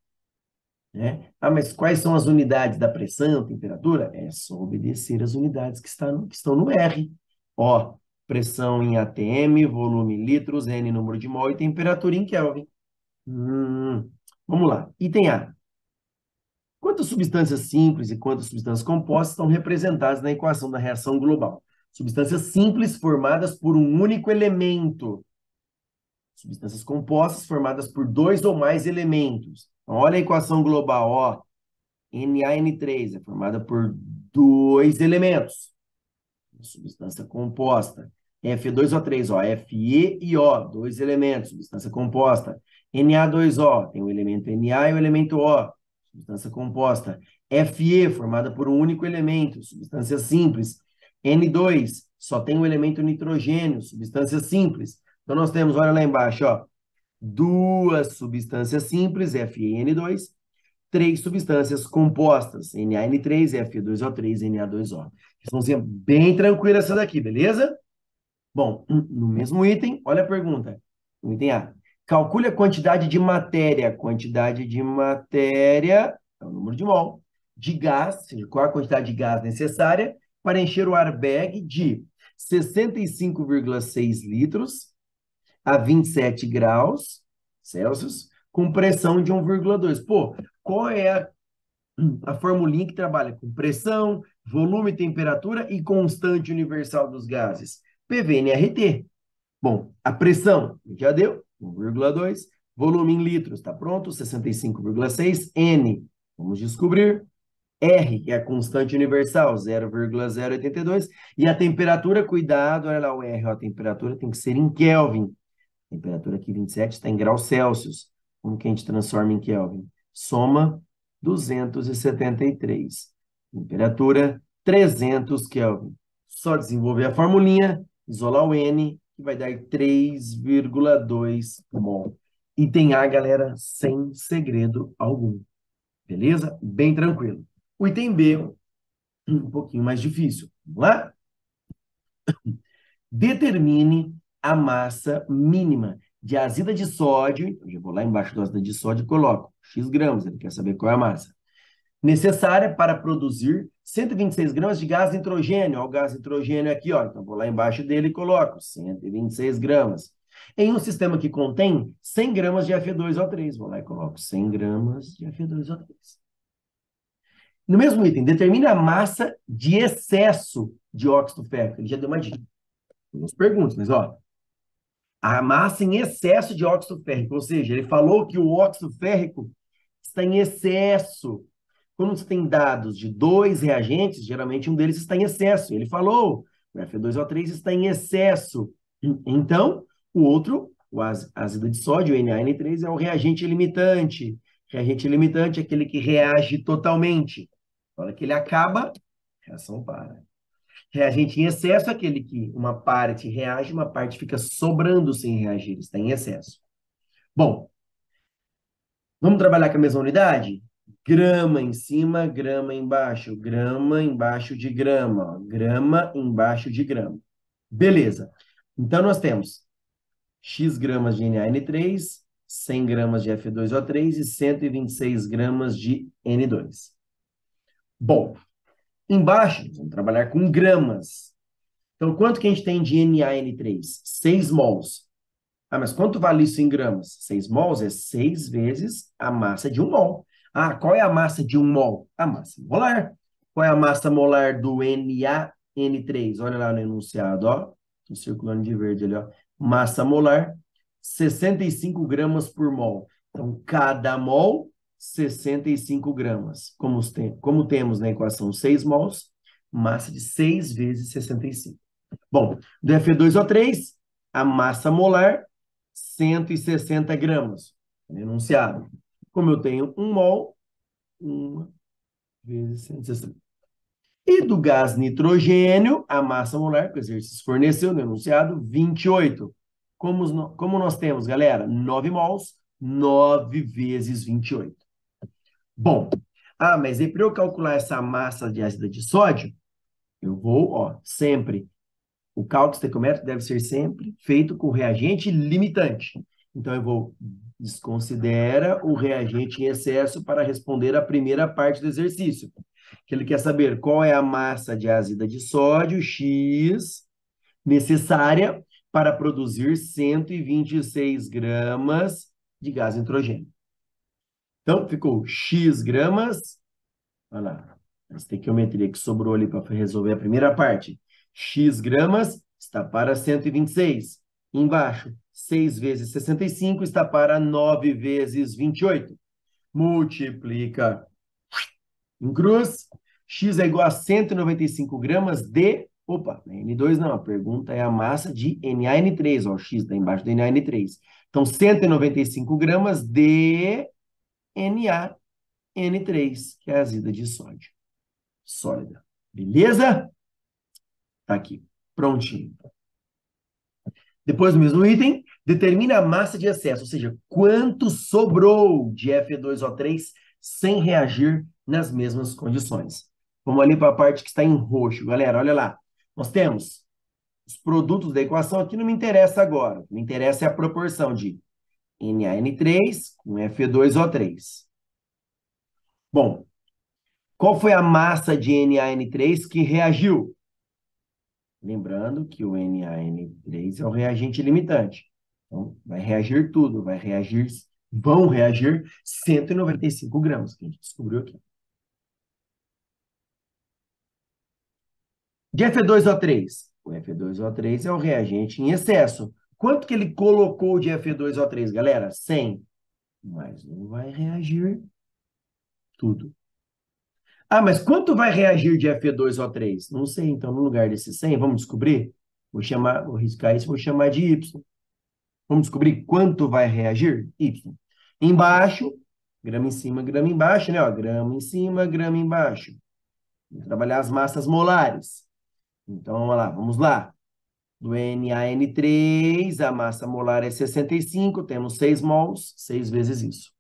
Speaker 1: Né? Ah, mas quais são as unidades da pressão, temperatura? É só obedecer as unidades que estão no R. Ó, pressão em atm, volume em litros, N número de mol e temperatura em Kelvin. Vamos lá. Item A. Quantas substâncias simples e quantas substâncias compostas estão representadas na equação da reação global? Substâncias simples formadas por um único elemento. Substâncias compostas formadas por dois ou mais elementos. Então, olha a equação global, ó. NaN3 é formada por dois elementos. Substância composta. Fe2O3, ó, Fe e O, dois elementos, substância composta. Na2O, tem o elemento Na e o elemento O, substância composta. Fe, formada por um único elemento, substância simples. N2, só tem o elemento nitrogênio, substância simples. Então, nós temos, olha lá embaixo, ó, duas substâncias simples, Fe e N2, três substâncias compostas, NaN3, Fe2O3, Na2O. Questãozinha bem tranquila essa daqui, beleza? Bom, no mesmo item, olha a pergunta. No item A. Calcule a quantidade de matéria. Quantidade de matéria é o número de mol. De gás, ou seja, qual a quantidade de gás necessária para encher o airbag de 65,6 litros a 27 graus Celsius, com pressão de 1,2. Pô, qual é a formulinha que trabalha com pressão, volume, temperatura e constante universal dos gases? PV-nRT. Bom, a pressão, já deu, 1,2. Volume em litros, está pronto, 65,6. N, vamos descobrir. R, que é a constante universal, 0,082. E a temperatura, cuidado, olha lá o R, ó, a temperatura tem que ser em Kelvin. A temperatura aqui, 27, está em graus Celsius. Como que a gente transforma em Kelvin? Soma 273. Temperatura 300 Kelvin. Só desenvolver a formulinha, isolar o N, que vai dar 3,2 mol. Item A, galera, sem segredo algum. Beleza? Bem tranquilo. O item B, um pouquinho mais difícil. Vamos lá? Determine a massa mínima de azida de sódio, eu já vou lá embaixo da azida de sódio e coloco X gramas, ele quer saber qual é a massa, necessária para produzir 126 gramas de gás nitrogênio. Ó, o gás nitrogênio aqui, ó. Então, vou lá embaixo dele e coloco 126 gramas. Em um sistema que contém 100 gramas de Fe2O3. Vou lá e coloco 100 gramas de Fe2O3. No mesmo item, determine a massa de excesso de óxido férrico. Ele já deu uma dica. Algumas perguntas, mas ó. A massa em excesso de óxido férrico, ou seja, ele falou que o óxido férrico está em excesso. Quando você tem dados de dois reagentes, geralmente um deles está em excesso. Ele falou, o Fe2O3 está em excesso. Então, o outro, o ácido de sódio, o NaN3, é o reagente limitante. Reagente limitante é aquele que reage totalmente. Na hora que ele acaba, a reação para. Reagente em excesso é aquele que uma parte reage, uma parte fica sobrando sem reagir, está em excesso. Bom, vamos trabalhar com a mesma unidade? Grama em cima, grama embaixo. Grama embaixo de grama. Ó. Grama embaixo de grama. Beleza. Então, nós temos X gramas de NaN3, 100 gramas de Fe2O3 e 126 gramas de N2. Bom, embaixo, vamos trabalhar com gramas. Então, quanto que a gente tem de NaN3? 6 mols. Ah, mas quanto vale isso em gramas? 6 mols é 6 vezes a massa de 1 mol. Ah, qual é a massa de 1 mol? A massa molar. Qual é a massa molar do NaN3? Olha lá no enunciado, ó. Estou circulando de verde ali, ó. Massa molar, 65 gramas por mol. Então, cada mol, 65 gramas. Como temos na equação 6 mols, massa de 6 vezes 65. Bom, do Fe2O3, a massa molar, 160 gramas. Enunciado. Como eu tenho 1 mol, 1 vezes 160. E do gás nitrogênio, a massa molar, que o exercício forneceu no enunciado, 28. Como nós temos, galera? 9 mols, 9 vezes 28. Bom, mas aí para eu calcular essa massa de ácido de sódio, eu vou, ó, sempre. O cálculo estequiométrico deve ser sempre feito com reagente limitante. Então, eu vou desconsidera o reagente em excesso para responder a primeira parte do exercício. Que ele quer saber qual é a massa de ácido de sódio, X, necessária para produzir 126 gramas de gás nitrogênio. Então, ficou X gramas. Olha lá, a estequiometria que sobrou ali para resolver a primeira parte. X gramas está para 126. Embaixo, 6 vezes 65 está para 9 vezes 28. Multiplica em cruz. X é igual a 195 gramas de... Opa, N2 não, a pergunta é a massa de NaN3. Ó, o X está embaixo do NaN3. Então, 195 gramas de NaN3, que é a azida de sódio. Sólida. Beleza? Tá aqui. Prontinho. Depois do mesmo item, determina a massa de excesso, ou seja, quanto sobrou de Fe2O3 sem reagir nas mesmas condições. Vamos ali para a parte que está em roxo. Galera, olha lá. Nós temos os produtos da equação. Aqui não me interessa agora. O que me interessa é a proporção de NaN3 com Fe2O3. Bom, qual foi a massa de NaN3 que reagiu? Lembrando que o NaN3 é o reagente limitante. Então, vai reagir tudo, vão reagir 195 gramas, que a gente descobriu aqui. De Fe2O3. O Fe2O3 é o reagente em excesso. Quanto que ele colocou de Fe2O3, galera? 100. Mas não vai reagir tudo. Ah, mas quanto vai reagir de Fe2O3? Não sei, então, no lugar desse 100, vamos descobrir? Vou riscar isso, vou chamar de Y. Vamos descobrir quanto vai reagir? Y. Embaixo, grama em cima, grama embaixo, né? Ó, grama em cima, grama embaixo. Vamos trabalhar as massas molares. Então, vamos lá. Do NaN3, a massa molar é 65, temos 6 mols, 6 vezes isso.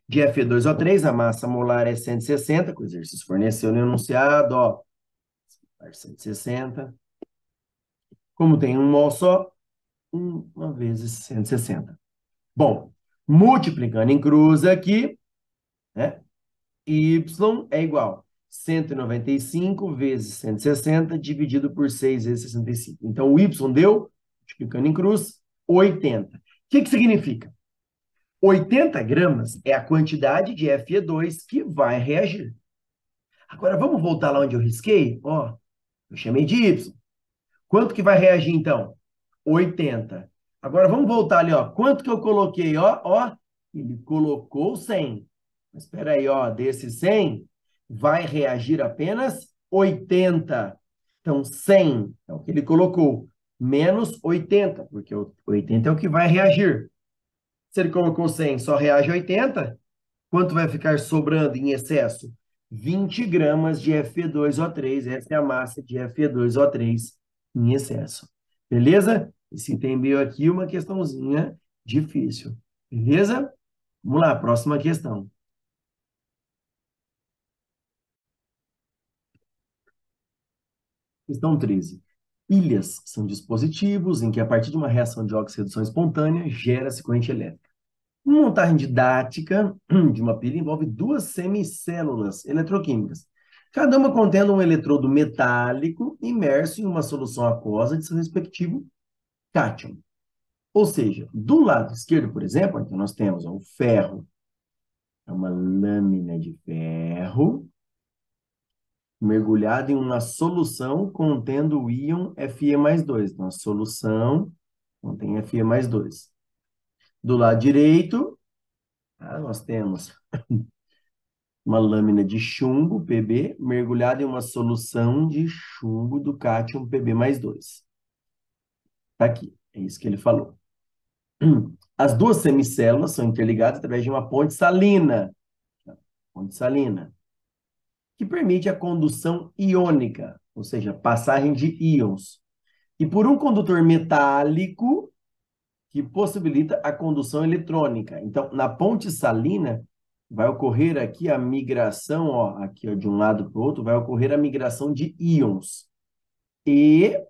Speaker 1: De Fe2O3, a massa molar é 160, que o exercício forneceu no enunciado, ó. 160. Como tem um mol só, 1 vezes 160. Bom, multiplicando em cruz aqui, né? Y é igual 195 vezes 160 dividido por 6 vezes 65. Então, o Y deu, multiplicando em cruz, 80. O que significa? 80 gramas é a quantidade de Fe2 que vai reagir. Agora, vamos voltar lá onde eu risquei? Ó, eu chamei de Y. Quanto que vai reagir, então? 80. Agora, vamos voltar ali, ó. Quanto que eu coloquei? Ó, ele colocou 100. Mas espera aí, ó, desses 100, vai reagir apenas 80. Então, 100 é o que ele colocou, menos 80, porque o 80 é o que vai reagir. Se ele colocou 100, só reage 80, quanto vai ficar sobrando em excesso? 20 gramas de Fe2O3. Essa é a massa de Fe2O3 em excesso. Beleza? Esse entendeu aqui uma questãozinha difícil. Beleza? Vamos lá, próxima questão. Questão 13. Pilhas são dispositivos em que, a partir de uma reação de óxido-redução espontânea, gera-se corrente elétrica. Uma montagem didática de uma pilha envolve duas semicélulas eletroquímicas, cada uma contendo um eletrodo metálico imerso em uma solução aquosa de seu respectivo cátion. Ou seja, do lado esquerdo, por exemplo, aqui nós temos o ferro, é uma lâmina de ferro mergulhada em uma solução contendo o íon Fe+2. Então, a solução contém Fe+2. Do lado direito, nós temos uma lâmina de chumbo, Pb, mergulhada em uma solução de chumbo do cátion Pb+2. Tá aqui, é isso que ele falou. As duas semicélulas são interligadas através de uma ponte salina, que permite a condução iônica, ou seja, passagem de íons, e por um condutor metálico que possibilita a condução eletrônica. Então, na ponte salina, vai ocorrer aqui a migração, ó, aqui ó, de um lado para o outro, vai ocorrer a migração de íons. E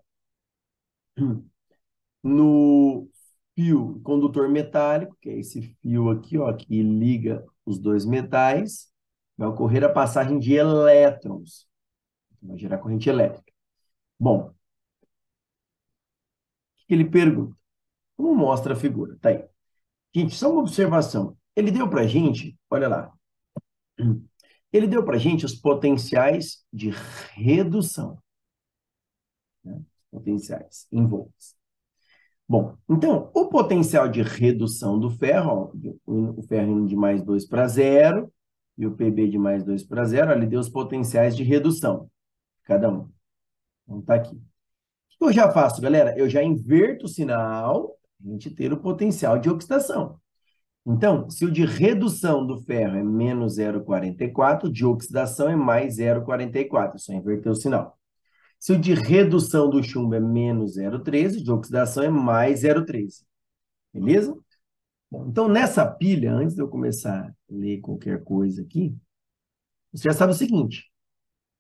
Speaker 1: no fio condutor metálico, que é esse fio aqui, ó, que liga os dois metais, vai ocorrer a passagem de elétrons. Vai gerar corrente elétrica. Bom, o que ele pergunta? Como mostra a figura? Tá aí. Gente, só uma observação. Ele deu para a gente, olha lá, ele deu para a gente os potenciais de redução, né? Potenciais em volts. Bom, então, o potencial de redução do ferro, ó, o ferro indo de +2 para 0, e o Pb de +2 para 0, ele deu os potenciais de redução, cada um. Então, tá aqui. O que eu já faço, galera? Eu já inverto o sinal, a gente ter o potencial de oxidação. Então, se o de redução do ferro é menos 0,44, o de oxidação é mais 0,44. É só inverter o sinal. Se o de redução do chumbo é menos 0,13, o de oxidação é mais 0,13. Beleza? Bom, então, nessa pilha, antes de eu começar a ler qualquer coisa aqui, você já sabe o seguinte.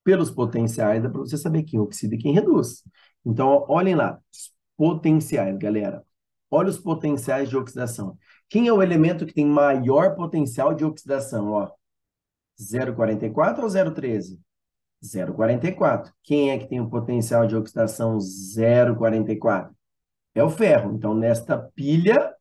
Speaker 1: Pelos potenciais, dá para você saber quem oxida e quem reduz. Então, olhem lá. Os potenciais, galera. Olha os potenciais de oxidação. Quem é o elemento que tem maior potencial de oxidação? Ó, 0,44 ou 0,13? 0,44. Quem é que tem o potencial de oxidação 0,44? É o ferro. Então, nesta pilha,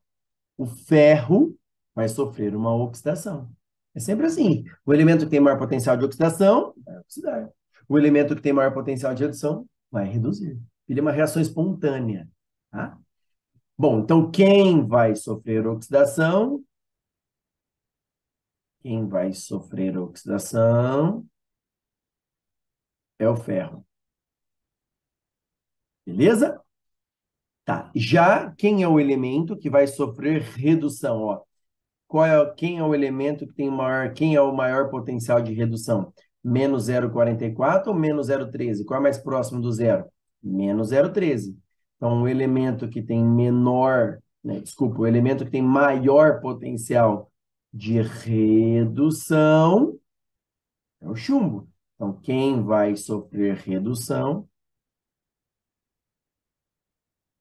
Speaker 1: o ferro vai sofrer uma oxidação. É sempre assim. O elemento que tem maior potencial de oxidação vai oxidar. O elemento que tem maior potencial de redução vai reduzir. Pilha é uma reação espontânea. Tá? Bom, então quem vai sofrer oxidação? Quem vai sofrer oxidação é o ferro. Beleza? Tá. Já quem é o elemento que vai sofrer redução? Ó, quem é o elemento que tem maior, quem é o maior potencial de redução? Menos 0,44 ou menos 0,13? Qual é mais próximo do zero? Menos 0,13. Então, o elemento que tem menor, né, desculpa, o elemento que tem maior potencial de redução é o chumbo. Então, quem vai sofrer redução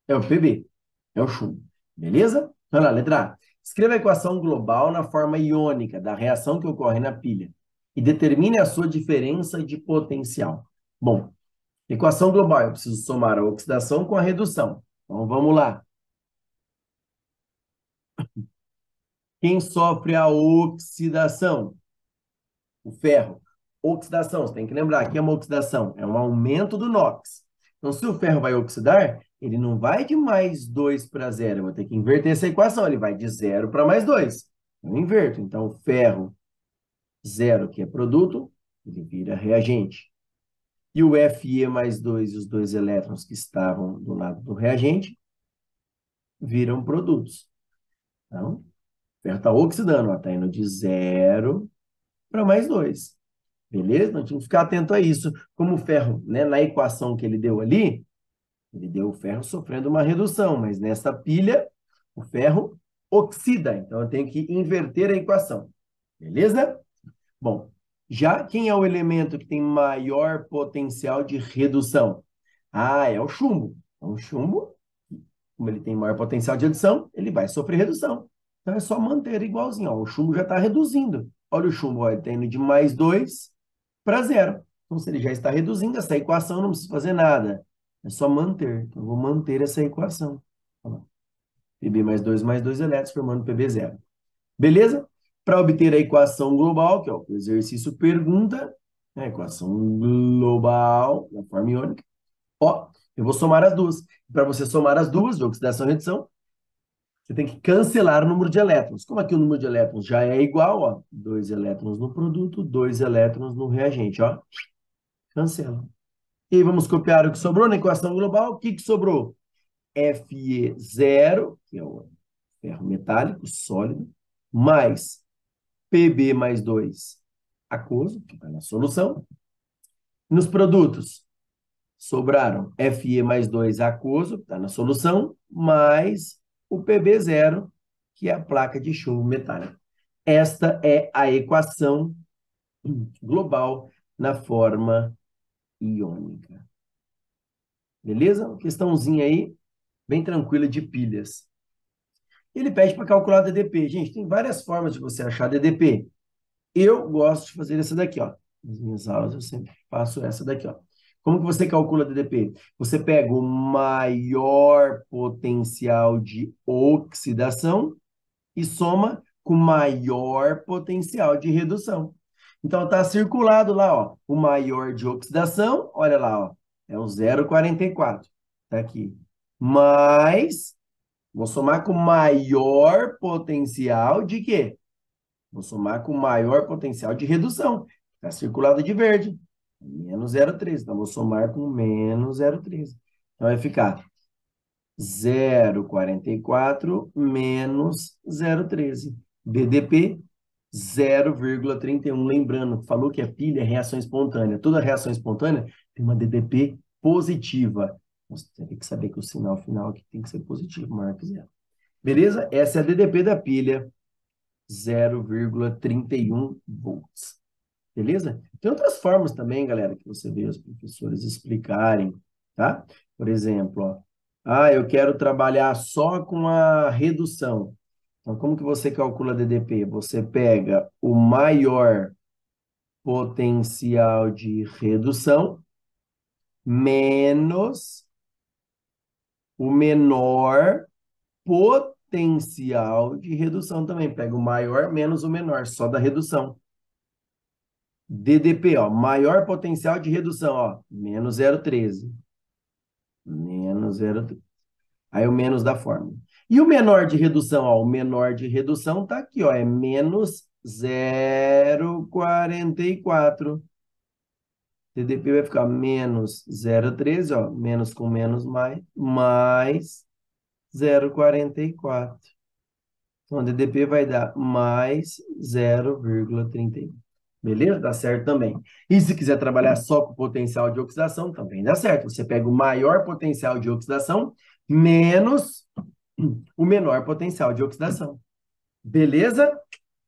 Speaker 1: é o Pb, é o chumbo. Beleza? Olha lá, letra A. Escreva a equação global na forma iônica da reação que ocorre na pilha. e determine a sua diferença de potencial. Bom, equação global, eu preciso somar a oxidação com a redução. Então, vamos lá. Quem sofre a oxidação? O ferro. Oxidação, você tem que lembrar, que é uma oxidação? É um aumento do NOx. Então, se o ferro vai oxidar, ele não vai de mais 2 para 0. Eu vou ter que inverter essa equação. Ele vai de 0 para mais 2. Eu inverto. Então, o ferro 0, que é produto, ele vira reagente. E o Fe mais 2 e os dois elétrons que estavam do lado do reagente viram produtos. Então, o ferro está oxidando, está indo de 0 para mais 2. Beleza? Então, tinha que ficar atento a isso. Como o ferro, né, na equação que ele deu ali, ele deu o ferro sofrendo uma redução, mas nessa pilha, o ferro oxida. Então, eu tenho que inverter a equação. Beleza? Bom, já quem é o elemento que tem maior potencial de redução? Ah, é o chumbo. Então, o chumbo, como ele tem maior potencial de redução, ele vai sofrer redução. Então, é só manter igualzinho. Ó. O chumbo já está reduzindo. Olha o chumbo, ó, ele está indo de mais 2 para 0. Então, se ele já está reduzindo essa equação, eu não preciso fazer nada. É só manter. Então, eu vou manter essa equação. Pb mais 2 elétrons formando Pb0. Beleza? Para obter a equação global, que é o que o exercício pergunta, a equação global da forma iônica, ó, eu vou somar as duas. Para você somar as duas, de oxidação e redução, você tem que cancelar o número de elétrons. Como aqui o número de elétrons já é igual, ó, 2 elétrons no produto, 2 elétrons no reagente, ó, cancela. E aí vamos copiar o que sobrou na equação global. O que sobrou? Fe0, que é o ferro metálico sólido, mais Pb mais 2 aquoso, que está na solução. Nos produtos, sobraram Fe mais 2 aquoso, que está na solução, mais o Pb0, que é a placa de chumbo metálico. Esta é a equação global na forma iônica. Beleza? Uma questãozinha aí, bem tranquila de pilhas. Ele pede para calcular DDP. Gente, tem várias formas de você achar DDP. Eu gosto de fazer essa daqui, ó. Nas minhas aulas eu sempre faço essa daqui, ó. Como que você calcula DDP? Você pega o maior potencial de oxidação e soma com o maior potencial de redução. Então, está circulado lá, ó, o maior de oxidação, olha lá, ó, é o 0,44. Está aqui. Mais, vou somar com o maior potencial de quê? Vou somar com o maior potencial de redução. Está circulado de verde. Menos 0,13. Então, vou somar com menos 0,13. Então, vai ficar 0,44 menos 0,13. BDP, 0,31. Lembrando, falou que a pilha é reação espontânea. Toda reação espontânea tem uma DDP positiva. Você tem que saber que o sinal final aqui tem que ser positivo, maior que zero. Beleza? Essa é a DDP da pilha. 0,31 volts. Beleza? Tem outras formas também, galera, que você vê os professores explicarem, tá? Por exemplo, ó, eu quero trabalhar só com a redução. Então, como que você calcula DDP? Você pega o maior potencial de redução menos o menor potencial de redução também. Pega o maior menos o menor, só da redução. DDP, ó, maior potencial de redução, ó, menos 0,13. Menos 0,13. Aí o menos da fórmula. E o menor de redução, ó, o menor de redução tá aqui, ó, é menos 0,44. DDP vai ficar menos 0,13, ó, menos com menos mais 0,44. Então, DDP vai dar mais 0,31. Beleza? Dá certo também. E se quiser trabalhar só com potencial de oxidação, também dá certo. Você pega o maior potencial de oxidação menos o menor potencial de oxidação. Beleza?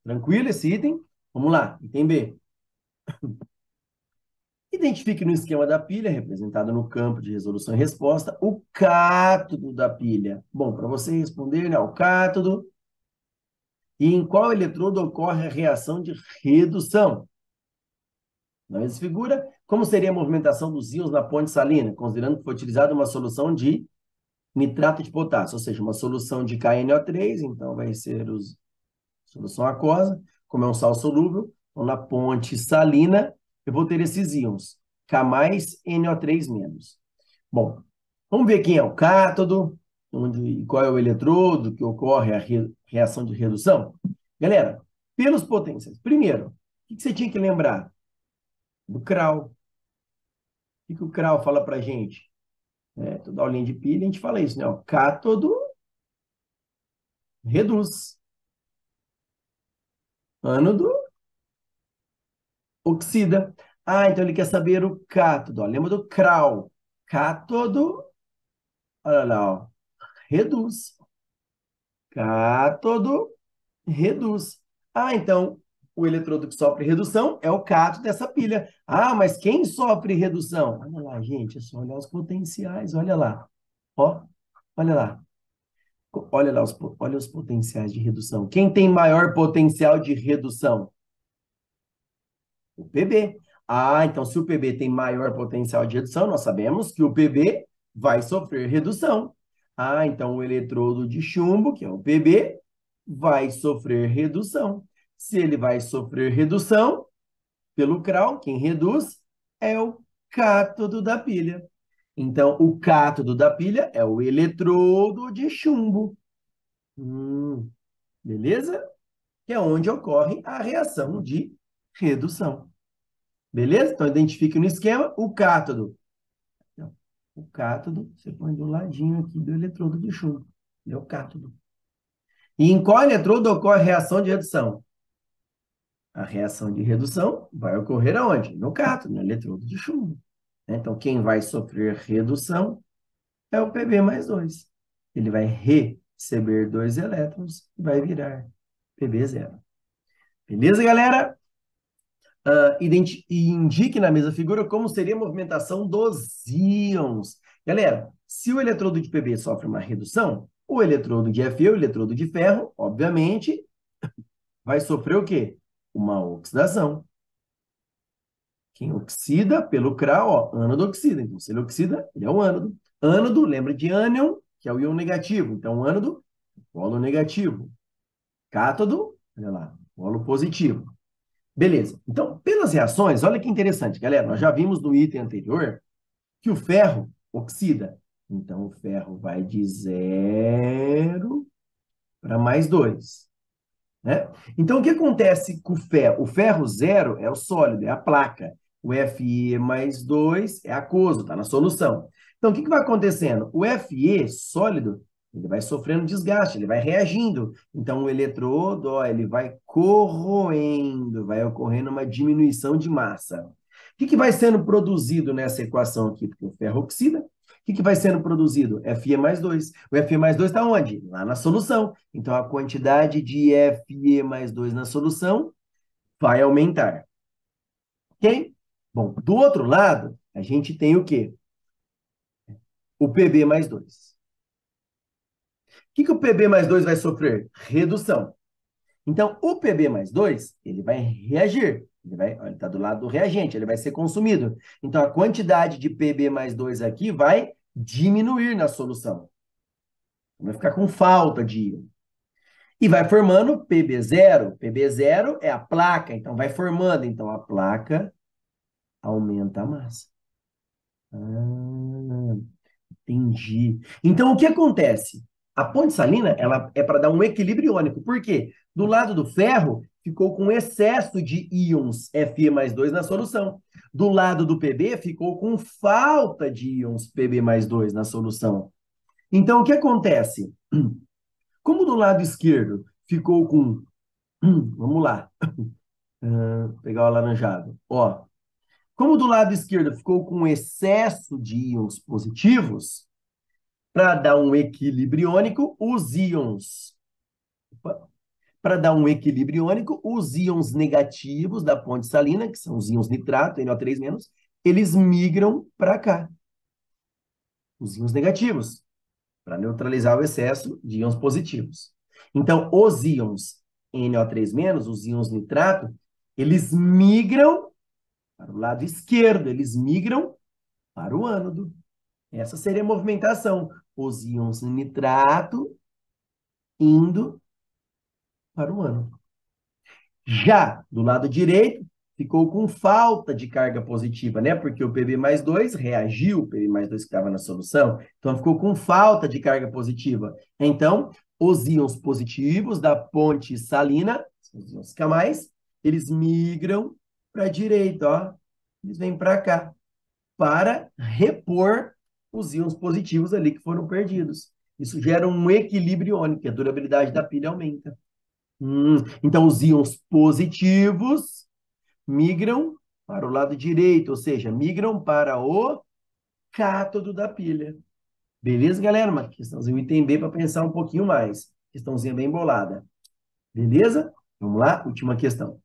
Speaker 1: Tranquilo esse item? Vamos lá, item B. Identifique no esquema da pilha, representado no campo de resolução e resposta, o cátodo da pilha. Bom, para você responder, né, o cátodo. E em qual eletrodo ocorre a reação de redução? Na mesma figura, como seria a movimentação dos íons na ponte salina, considerando que foi utilizada uma solução de nitrato de potássio, ou seja, uma solução de KNO3, então vai ser solução aquosa, como é um sal solúvel, então na ponte salina eu vou ter esses íons, K mais NO3 menos. Bom, vamos ver quem é o cátodo, qual é o eletrodo que ocorre a reação de redução. Galera, pelos potenciais. Primeiro, o que você tinha que lembrar? Do CRAL. O que o CRAL fala para a gente? Toda aulinha de pilha a gente fala isso, né? O cátodo reduz. Ânodo oxida. Ah, então ele quer saber o cátodo. Ó. Lembra do CRAL? Cátodo, olha lá, ó, reduz. Cátodo reduz. Ah, então o eletrodo que sofre redução é o cátodo dessa pilha. Ah, mas quem sofre redução? Olha lá, gente, é só olhar os potenciais, olha lá. Ó, olha lá. Olha lá, olha os potenciais de redução. Quem tem maior potencial de redução? O PB. Ah, então se o PB tem maior potencial de redução, nós sabemos que o PB vai sofrer redução. Ah, então o eletrodo de chumbo, que é o PB, vai sofrer redução. Se ele vai sofrer redução, pelo CRAL, quem reduz é o cátodo da pilha. Então, o cátodo da pilha é o eletrodo de chumbo. Beleza? Que é onde ocorre a reação de redução. Beleza? Então, identifique no esquema o cátodo. Então, o cátodo, você põe do ladinho aqui do eletrodo de chumbo. É o cátodo. E em qual eletrodo ocorre a reação de redução? A reação de redução vai ocorrer aonde? No cátodo, no eletrodo de chumbo. Então, quem vai sofrer redução é o Pb mais 2. Ele vai receber 2 elétrons e vai virar Pb0. Beleza, galera? Indique na mesma figura como seria a movimentação dos íons. Galera, se o eletrodo de Pb sofre uma redução, o eletrodo de Fe, o eletrodo de ferro, obviamente, vai sofrer o quê? Uma oxidação. Quem oxida pelo CRA, ó, ânodo oxida. Então, se ele oxida, ele é um ânodo. Ânodo, lembra de ânion, que é o íon negativo. Então, ânodo, polo negativo. Cátodo, olha lá, polo positivo. Beleza. Então, pelas reações, olha que interessante, galera. Nós já vimos no item anterior que o ferro oxida. Então, o ferro vai de 0 para mais 2. Né? Então, o que acontece com o ferro? O ferro 0 é o sólido, é a placa. O Fe mais 2 é aquoso, está na solução. Então, o que vai acontecendo? O Fe sólido, ele vai sofrendo desgaste, ele vai reagindo. Então, o eletrodo, ó, ele vai corroendo, vai ocorrendo uma diminuição de massa. O que vai sendo produzido nessa equação aqui? Porque o ferro oxida. O que vai sendo produzido? Fe mais 2. O Fe mais 2 está onde? Lá na solução. Então, a quantidade de Fe mais 2 na solução vai aumentar. Ok? Bom, do outro lado, a gente tem o quê? O Pb mais 2. O que o Pb mais 2 vai sofrer? Redução. Então, o Pb mais 2, ele vai reagir. Ele está do lado do reagente, ele vai ser consumido. Então, a quantidade de Pb mais 2 aqui vai diminuir na solução. Vai ficar com falta de íon. E vai formando Pb0. Pb0 é a placa, então vai formando. Então, a placa aumenta a massa. Entendi. Então, o que acontece? A ponte salina, ela é para dar um equilíbrio iônico. Por quê? Do lado do ferro, ficou com excesso de íons Fe mais 2 na solução. Do lado do Pb, ficou com falta de íons Pb mais 2 na solução. Então, o que acontece? Como do lado esquerdo ficou com... Vamos lá. Pegar o alaranjado. Ó, como do lado esquerdo ficou com excesso de íons positivos, para dar um equilíbrio iônico, os íons... Para dar um equilíbrio iônico, os íons negativos da ponte salina, que são os íons nitrato, NO3-, eles migram para cá. Os íons negativos, para neutralizar o excesso de íons positivos. Então, os íons NO3-, os íons nitrato, eles migram para o lado esquerdo, eles migram para o ânodo. Essa seria a movimentação. Os íons nitrato indo para o ânodo. Já do lado direito, ficou com falta de carga positiva, né? Porque o Pb mais 2 reagiu, o Pb mais 2 que estava na solução, então ficou com falta de carga positiva. Então, os íons positivos da ponte salina, os íons K+, eles migram para a direita, ó. Eles vêm para cá, para repor os íons positivos ali que foram perdidos. Isso gera um equilíbrio iônico, a durabilidade da pilha aumenta. Então, os íons positivos migram para o lado direito, ou seja, migram para o cátodo da pilha. Beleza, galera? Uma questãozinha item B para pensar um pouquinho mais. Questãozinha bem bolada. Beleza? Vamos lá? Última questão.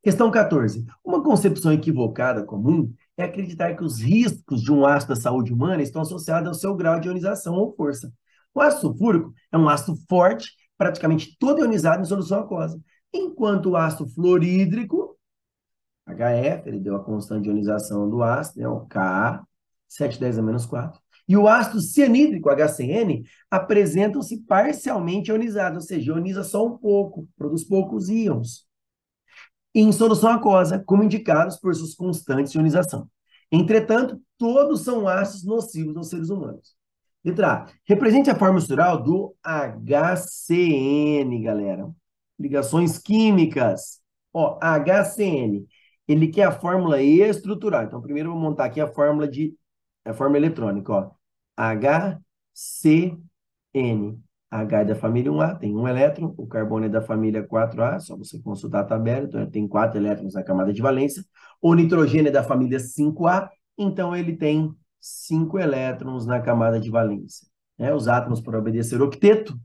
Speaker 1: Questão 14. Uma concepção equivocada comum é acreditar que os riscos de um ácido da saúde humana estão associados ao seu grau de ionização ou força. O ácido sulfúrico é um ácido forte, praticamente todo ionizado em solução aquosa, enquanto o ácido fluorídrico, HF, ele deu a constante de ionização do ácido, né, o Ka, 710 a -4, e o ácido cianídrico, HCN, apresentam-se parcialmente ionizados, ou seja, ioniza só um pouco, produz poucos íons em solução aquosa, como indicados por suas constantes de ionização. Entretanto, todos são ácidos nocivos aos seres humanos. Letra A. Represente a forma estrutural do HCN, galera. Ligações químicas. Ó, HCN. Ele quer a fórmula estrutural. Então, primeiro eu vou montar aqui a fórmula eletrônica, ó. HCN. H é da família 1A, tem um elétron, o carbono é da família 4A, só você consultar a tabela, então ele tem 4 elétrons na camada de valência. O nitrogênio é da família 5A, então ele tem 5 elétrons na camada de valência. Os átomos, para obedecer o octeto,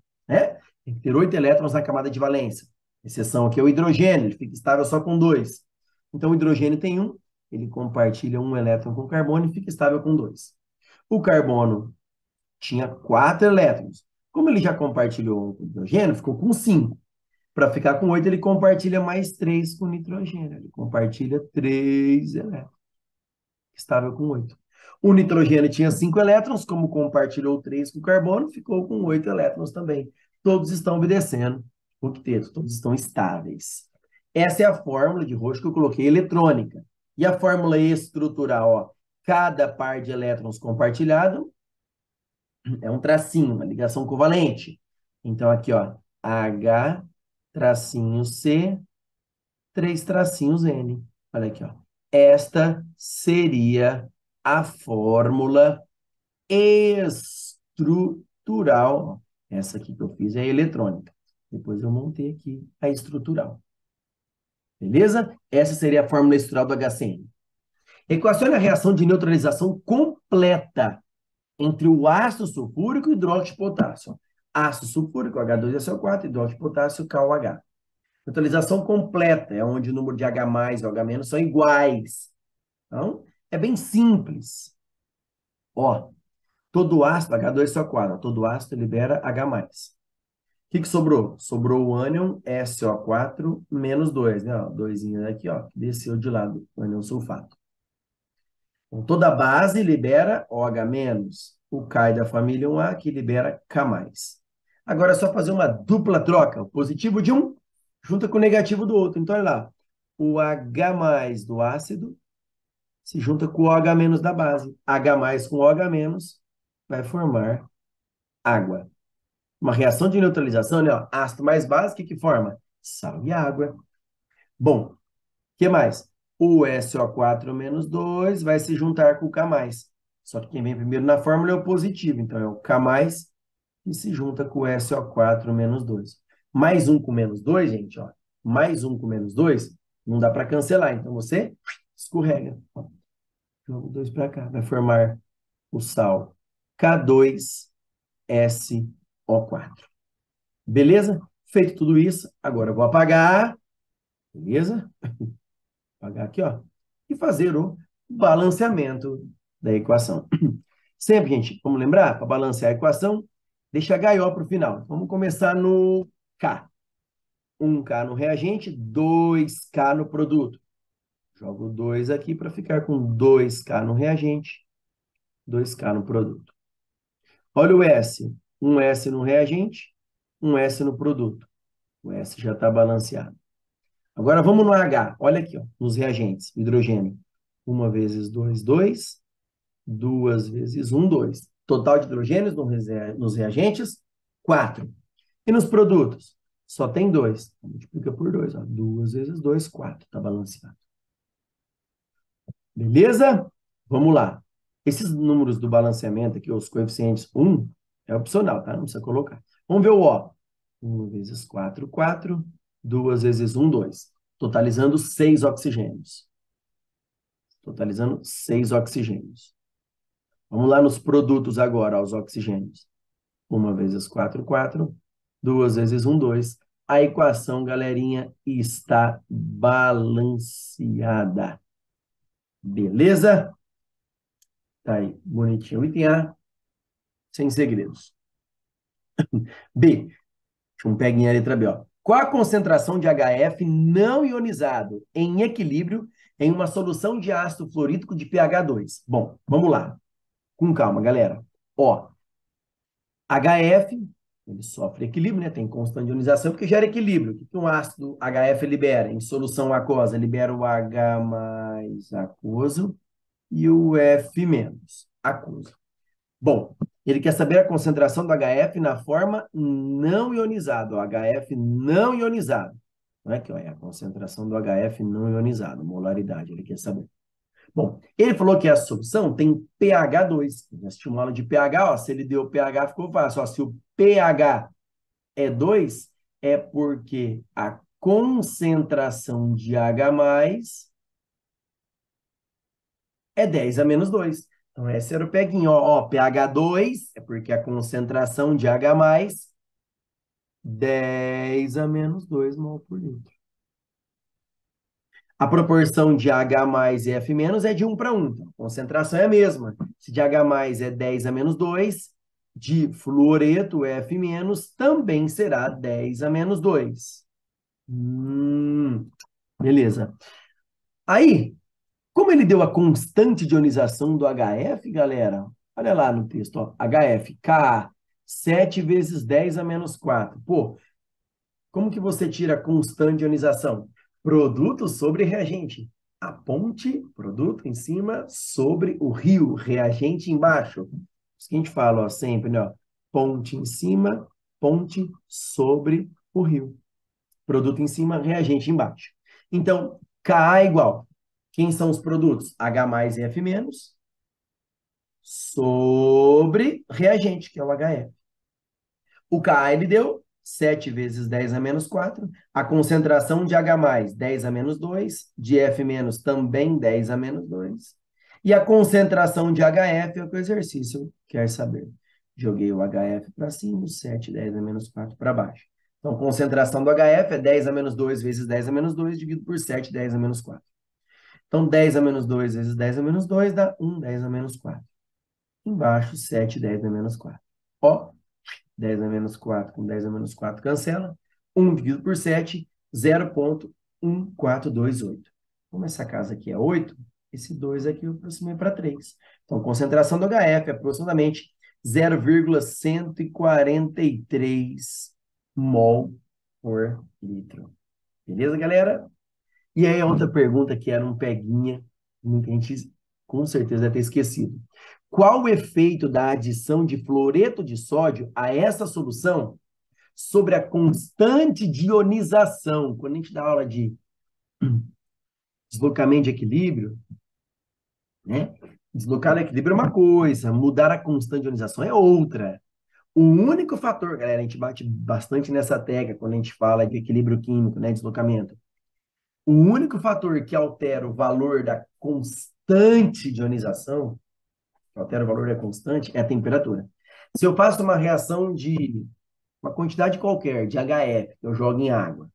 Speaker 1: tem que ter 8 elétrons na camada de valência. Exceção aqui é o hidrogênio, ele fica estável só com 2. Então o hidrogênio tem 1, ele compartilha um elétron com o carbono e fica estável com 2. O carbono tinha 4 elétrons. Como ele já compartilhou com o hidrogênio, ficou com 5. Para ficar com 8, ele compartilha mais 3 com o nitrogênio. Ele compartilha 3 elétrons. Estável com 8. O nitrogênio tinha 5 elétrons, como compartilhou 3 com o carbono, ficou com 8 elétrons também. Todos estão obedecendo o octeto, todos estão estáveis. Essa é a fórmula de Roche que eu coloquei eletrônica. E a fórmula estrutural, ó, cada par de elétrons compartilhado é um tracinho, uma ligação covalente. Então, aqui, ó, H, tracinho C, 3 tracinhos N. Olha aqui, ó. Esta seria a fórmula estrutural. Essa aqui que eu fiz é a eletrônica. Depois eu montei aqui a estrutural. Beleza? Essa seria a fórmula estrutural do HCN. Equacione a reação de neutralização completa entre o ácido sulfúrico e o hidróxido de potássio. Ácido sulfúrico, H2SO4, hidróxido de potássio, KOH. Neutralização completa é onde o número de H+, e OH- são iguais. Então, é bem simples. Ó, todo ácido, H2SO4, todo ácido libera H+. O que sobrou? Sobrou o ânion SO4 menos 2, né? Ó, 2 aqui, ó, que desceu de lado, o ânion sulfato. Então, toda base libera OH-, o K da família 1A, que libera K+. Agora é só fazer uma dupla troca. O positivo de um junta com o negativo do outro. Então, olha lá. O H+ do ácido se junta com o OH- da base. H+ com OH- vai formar água. Uma reação de neutralização, né? Ó, ácido mais base, o que forma? Sal e água. Bom, o que mais? O SO4 menos 2 vai se juntar com o K+. Só que quem vem primeiro na fórmula é o positivo. Então, é o K+, que se junta com o SO4 menos 2. Mais um com menos 2, gente, ó. Mais um com menos 2, não dá para cancelar. Então, você escorrega. Ó. Joga o 2 para cá. Vai formar o sal K2SO4. Beleza? Feito tudo isso, agora eu vou apagar. Beleza? Apagar aqui, ó. E fazer o balanceamento da equação. Sempre, gente, vamos lembrar? Para balancear a equação, deixa HO para o final. Vamos começar no K. 1K no reagente, 2K no produto. Jogo 2 aqui para ficar com 2K no reagente, 2K no produto. Olha o S. Um S no reagente, um S no produto. O S já está balanceado. Agora vamos no H. Olha aqui, ó, nos reagentes. Hidrogênio. 1 vezes 2, 2. 2 vezes 1, 2. Total de hidrogênios nos reagentes, 4. E nos produtos? Só tem 2. Multiplica por 2. 2 vezes 2, 4. Está balanceado. Beleza? Vamos lá. Esses números do balanceamento aqui, os coeficientes 1, é opcional, tá? Não precisa colocar. Vamos ver o O. 1 vezes 4, 4. 2 vezes 1, 2. Totalizando 6 oxigênios. Totalizando 6 oxigênios. Vamos lá nos produtos agora, os oxigênios. 1 vezes 4, 4. 2 vezes 1, 2. A equação, galerinha, está balanceada. Beleza? Tá aí, bonitinho. Item A, sem segredos. B, deixa pegar a letra B, ó. Qual a concentração de HF não ionizado em equilíbrio em uma solução de ácido fluorídrico de pH 2? Bom, vamos lá. Com calma, galera. Ó, HF, ele sofre equilíbrio, né? Tem constante ionização, porque gera equilíbrio. O que um ácido HF libera em solução aquosa? Libera o H mais aquoso e o F menos aquoso. Bom, ele quer saber a concentração do HF na forma não ionizado. O HF não ionizado. Não é que ó, é a concentração do HF não ionizado, molaridade, ele quer saber. Bom, ele falou que a solução tem pH 2. Já assistiu uma aula de pH, ó, se ele deu pH, ficou fácil. Ó, se o pH é 2, é porque a concentração de H+, é 10 a menos 2. Então, esse era o peguinho. Ó, pH 2 é porque a concentração de H+, 10 a menos 2 mol por litro. A proporção de H+ e F- é de 1 para 1. Então, a concentração é a mesma. Se de H+ é 10 a menos 2, de fluoreto F- também será 10 a menos 2. Beleza. Aí, como ele deu a constante de ionização do HF, galera, olha lá no texto, ó, HF, Ka, 7 vezes 10 a menos 4. Pô, como que você tira a constante de ionização? Produto sobre reagente. A ponte, produto em cima, sobre o rio, reagente embaixo. Isso que a gente fala, ó, sempre, né? Ó, ponte em cima, ponte sobre o rio. Produto em cima, reagente embaixo. Então, Ka é igual. Quem são os produtos? H+ e F- sobre reagente, que é o HF. O Ka ele deu 7 vezes 10 a menos 4. A concentração de H+, 10 a menos 2. De F- também 10 a menos 2. E a concentração de HF é o que o exercício quer saber. Joguei o HF para cima, 7, 10 a menos 4 para baixo. Então, concentração do HF é 10 a menos 2 vezes 10 a menos 2, dividido por 7, 10 a menos 4. Então, 10 a menos 2 vezes 10 a menos 2 dá 1, 10 a menos 4. Embaixo, 7, 10 a menos 4. Ó, 10 a menos 4 com 10 a menos 4 cancela. 1 dividido por 7, 0,1428. Como essa casa aqui é 8, esse 2 aqui eu aproximei para 3. Então, concentração do HF é aproximadamente 0,143 mol por litro. Beleza, galera? E aí, a outra pergunta que era um peguinha, muita gente com certeza deve ter esquecido. Qual o efeito da adição de fluoreto de sódio a essa solução sobre a constante de ionização? Quando a gente dá aula de deslocamento de equilíbrio, né? Deslocar o equilíbrio é uma coisa, mudar a constante de ionização é outra. O único fator, galera, a gente bate bastante nessa tecla quando a gente fala de equilíbrio químico, né, deslocamento. O único fator que altera o valor da constante de ionização, que altera o valor da constante, é a temperatura. Se eu faço uma reação de uma quantidade qualquer de HF, que eu jogo em água,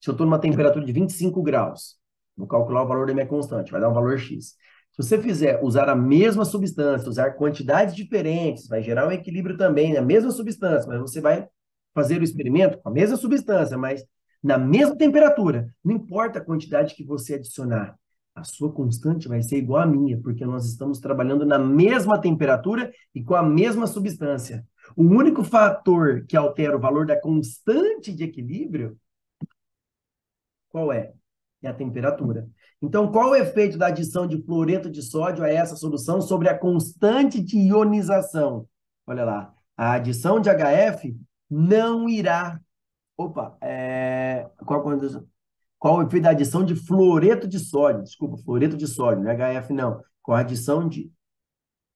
Speaker 1: se eu estou numa temperatura de 25 graus, vou calcular o valor da minha constante, vai dar um valor X. Se você fizer usar a mesma substância, usar quantidades diferentes, vai gerar um equilíbrio também, a mesma substância, mas você vai fazer o experimento com a mesma substância, mas na mesma temperatura. Não importa a quantidade que você adicionar, a sua constante vai ser igual à minha, porque nós estamos trabalhando na mesma temperatura e com a mesma substância. O único fator que altera o valor da constante de equilíbrio, qual é? É a temperatura. Então, qual o efeito da adição de fluoreto de sódio a essa solução sobre a constante de ionização? Olha lá, a adição de HF não irá... Opa, qual o efeito da adição de fluoreto de sódio? Desculpa, fluoreto de sódio, não é HF não. Com a adição de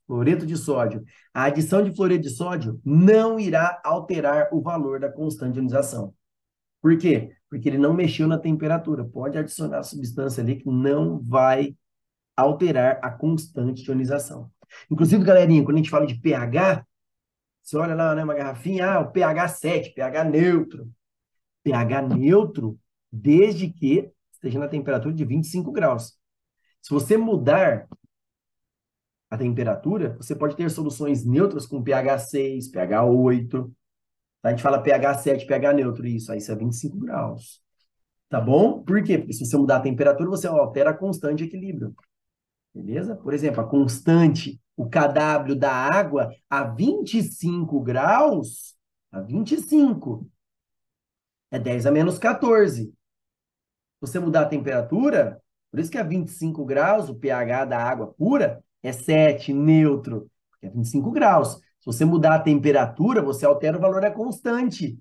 Speaker 1: fluoreto de sódio. A adição de fluoreto de sódio não irá alterar o valor da constante de ionização. Por quê? Porque ele não mexeu na temperatura. Pode adicionar substância ali que não vai alterar a constante de ionização. Inclusive, galerinha, quando a gente fala de pH, você olha lá, né, uma garrafinha, o pH 7, pH neutro. pH neutro, desde que esteja na temperatura de 25 graus. Se você mudar a temperatura, você pode ter soluções neutras com pH 6, pH 8. A gente fala pH 7, pH neutro, isso é 25 graus. Tá bom? Por quê? Porque se você mudar a temperatura, você altera a constante de equilíbrio. Beleza? Por exemplo, a constante, o kW da água a 25 graus, a 25, é 10 a menos 14. Se você mudar a temperatura, por isso que a 25 graus, o pH da água pura, é 7, neutro, porque é 25 graus. Se você mudar a temperatura, você altera o valor da constante.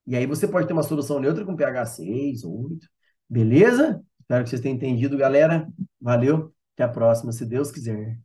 Speaker 1: E aí você pode ter uma solução neutra com pH 6 ou 8. Beleza? Espero que vocês tenham entendido, galera. Valeu. Até a próxima, se Deus quiser.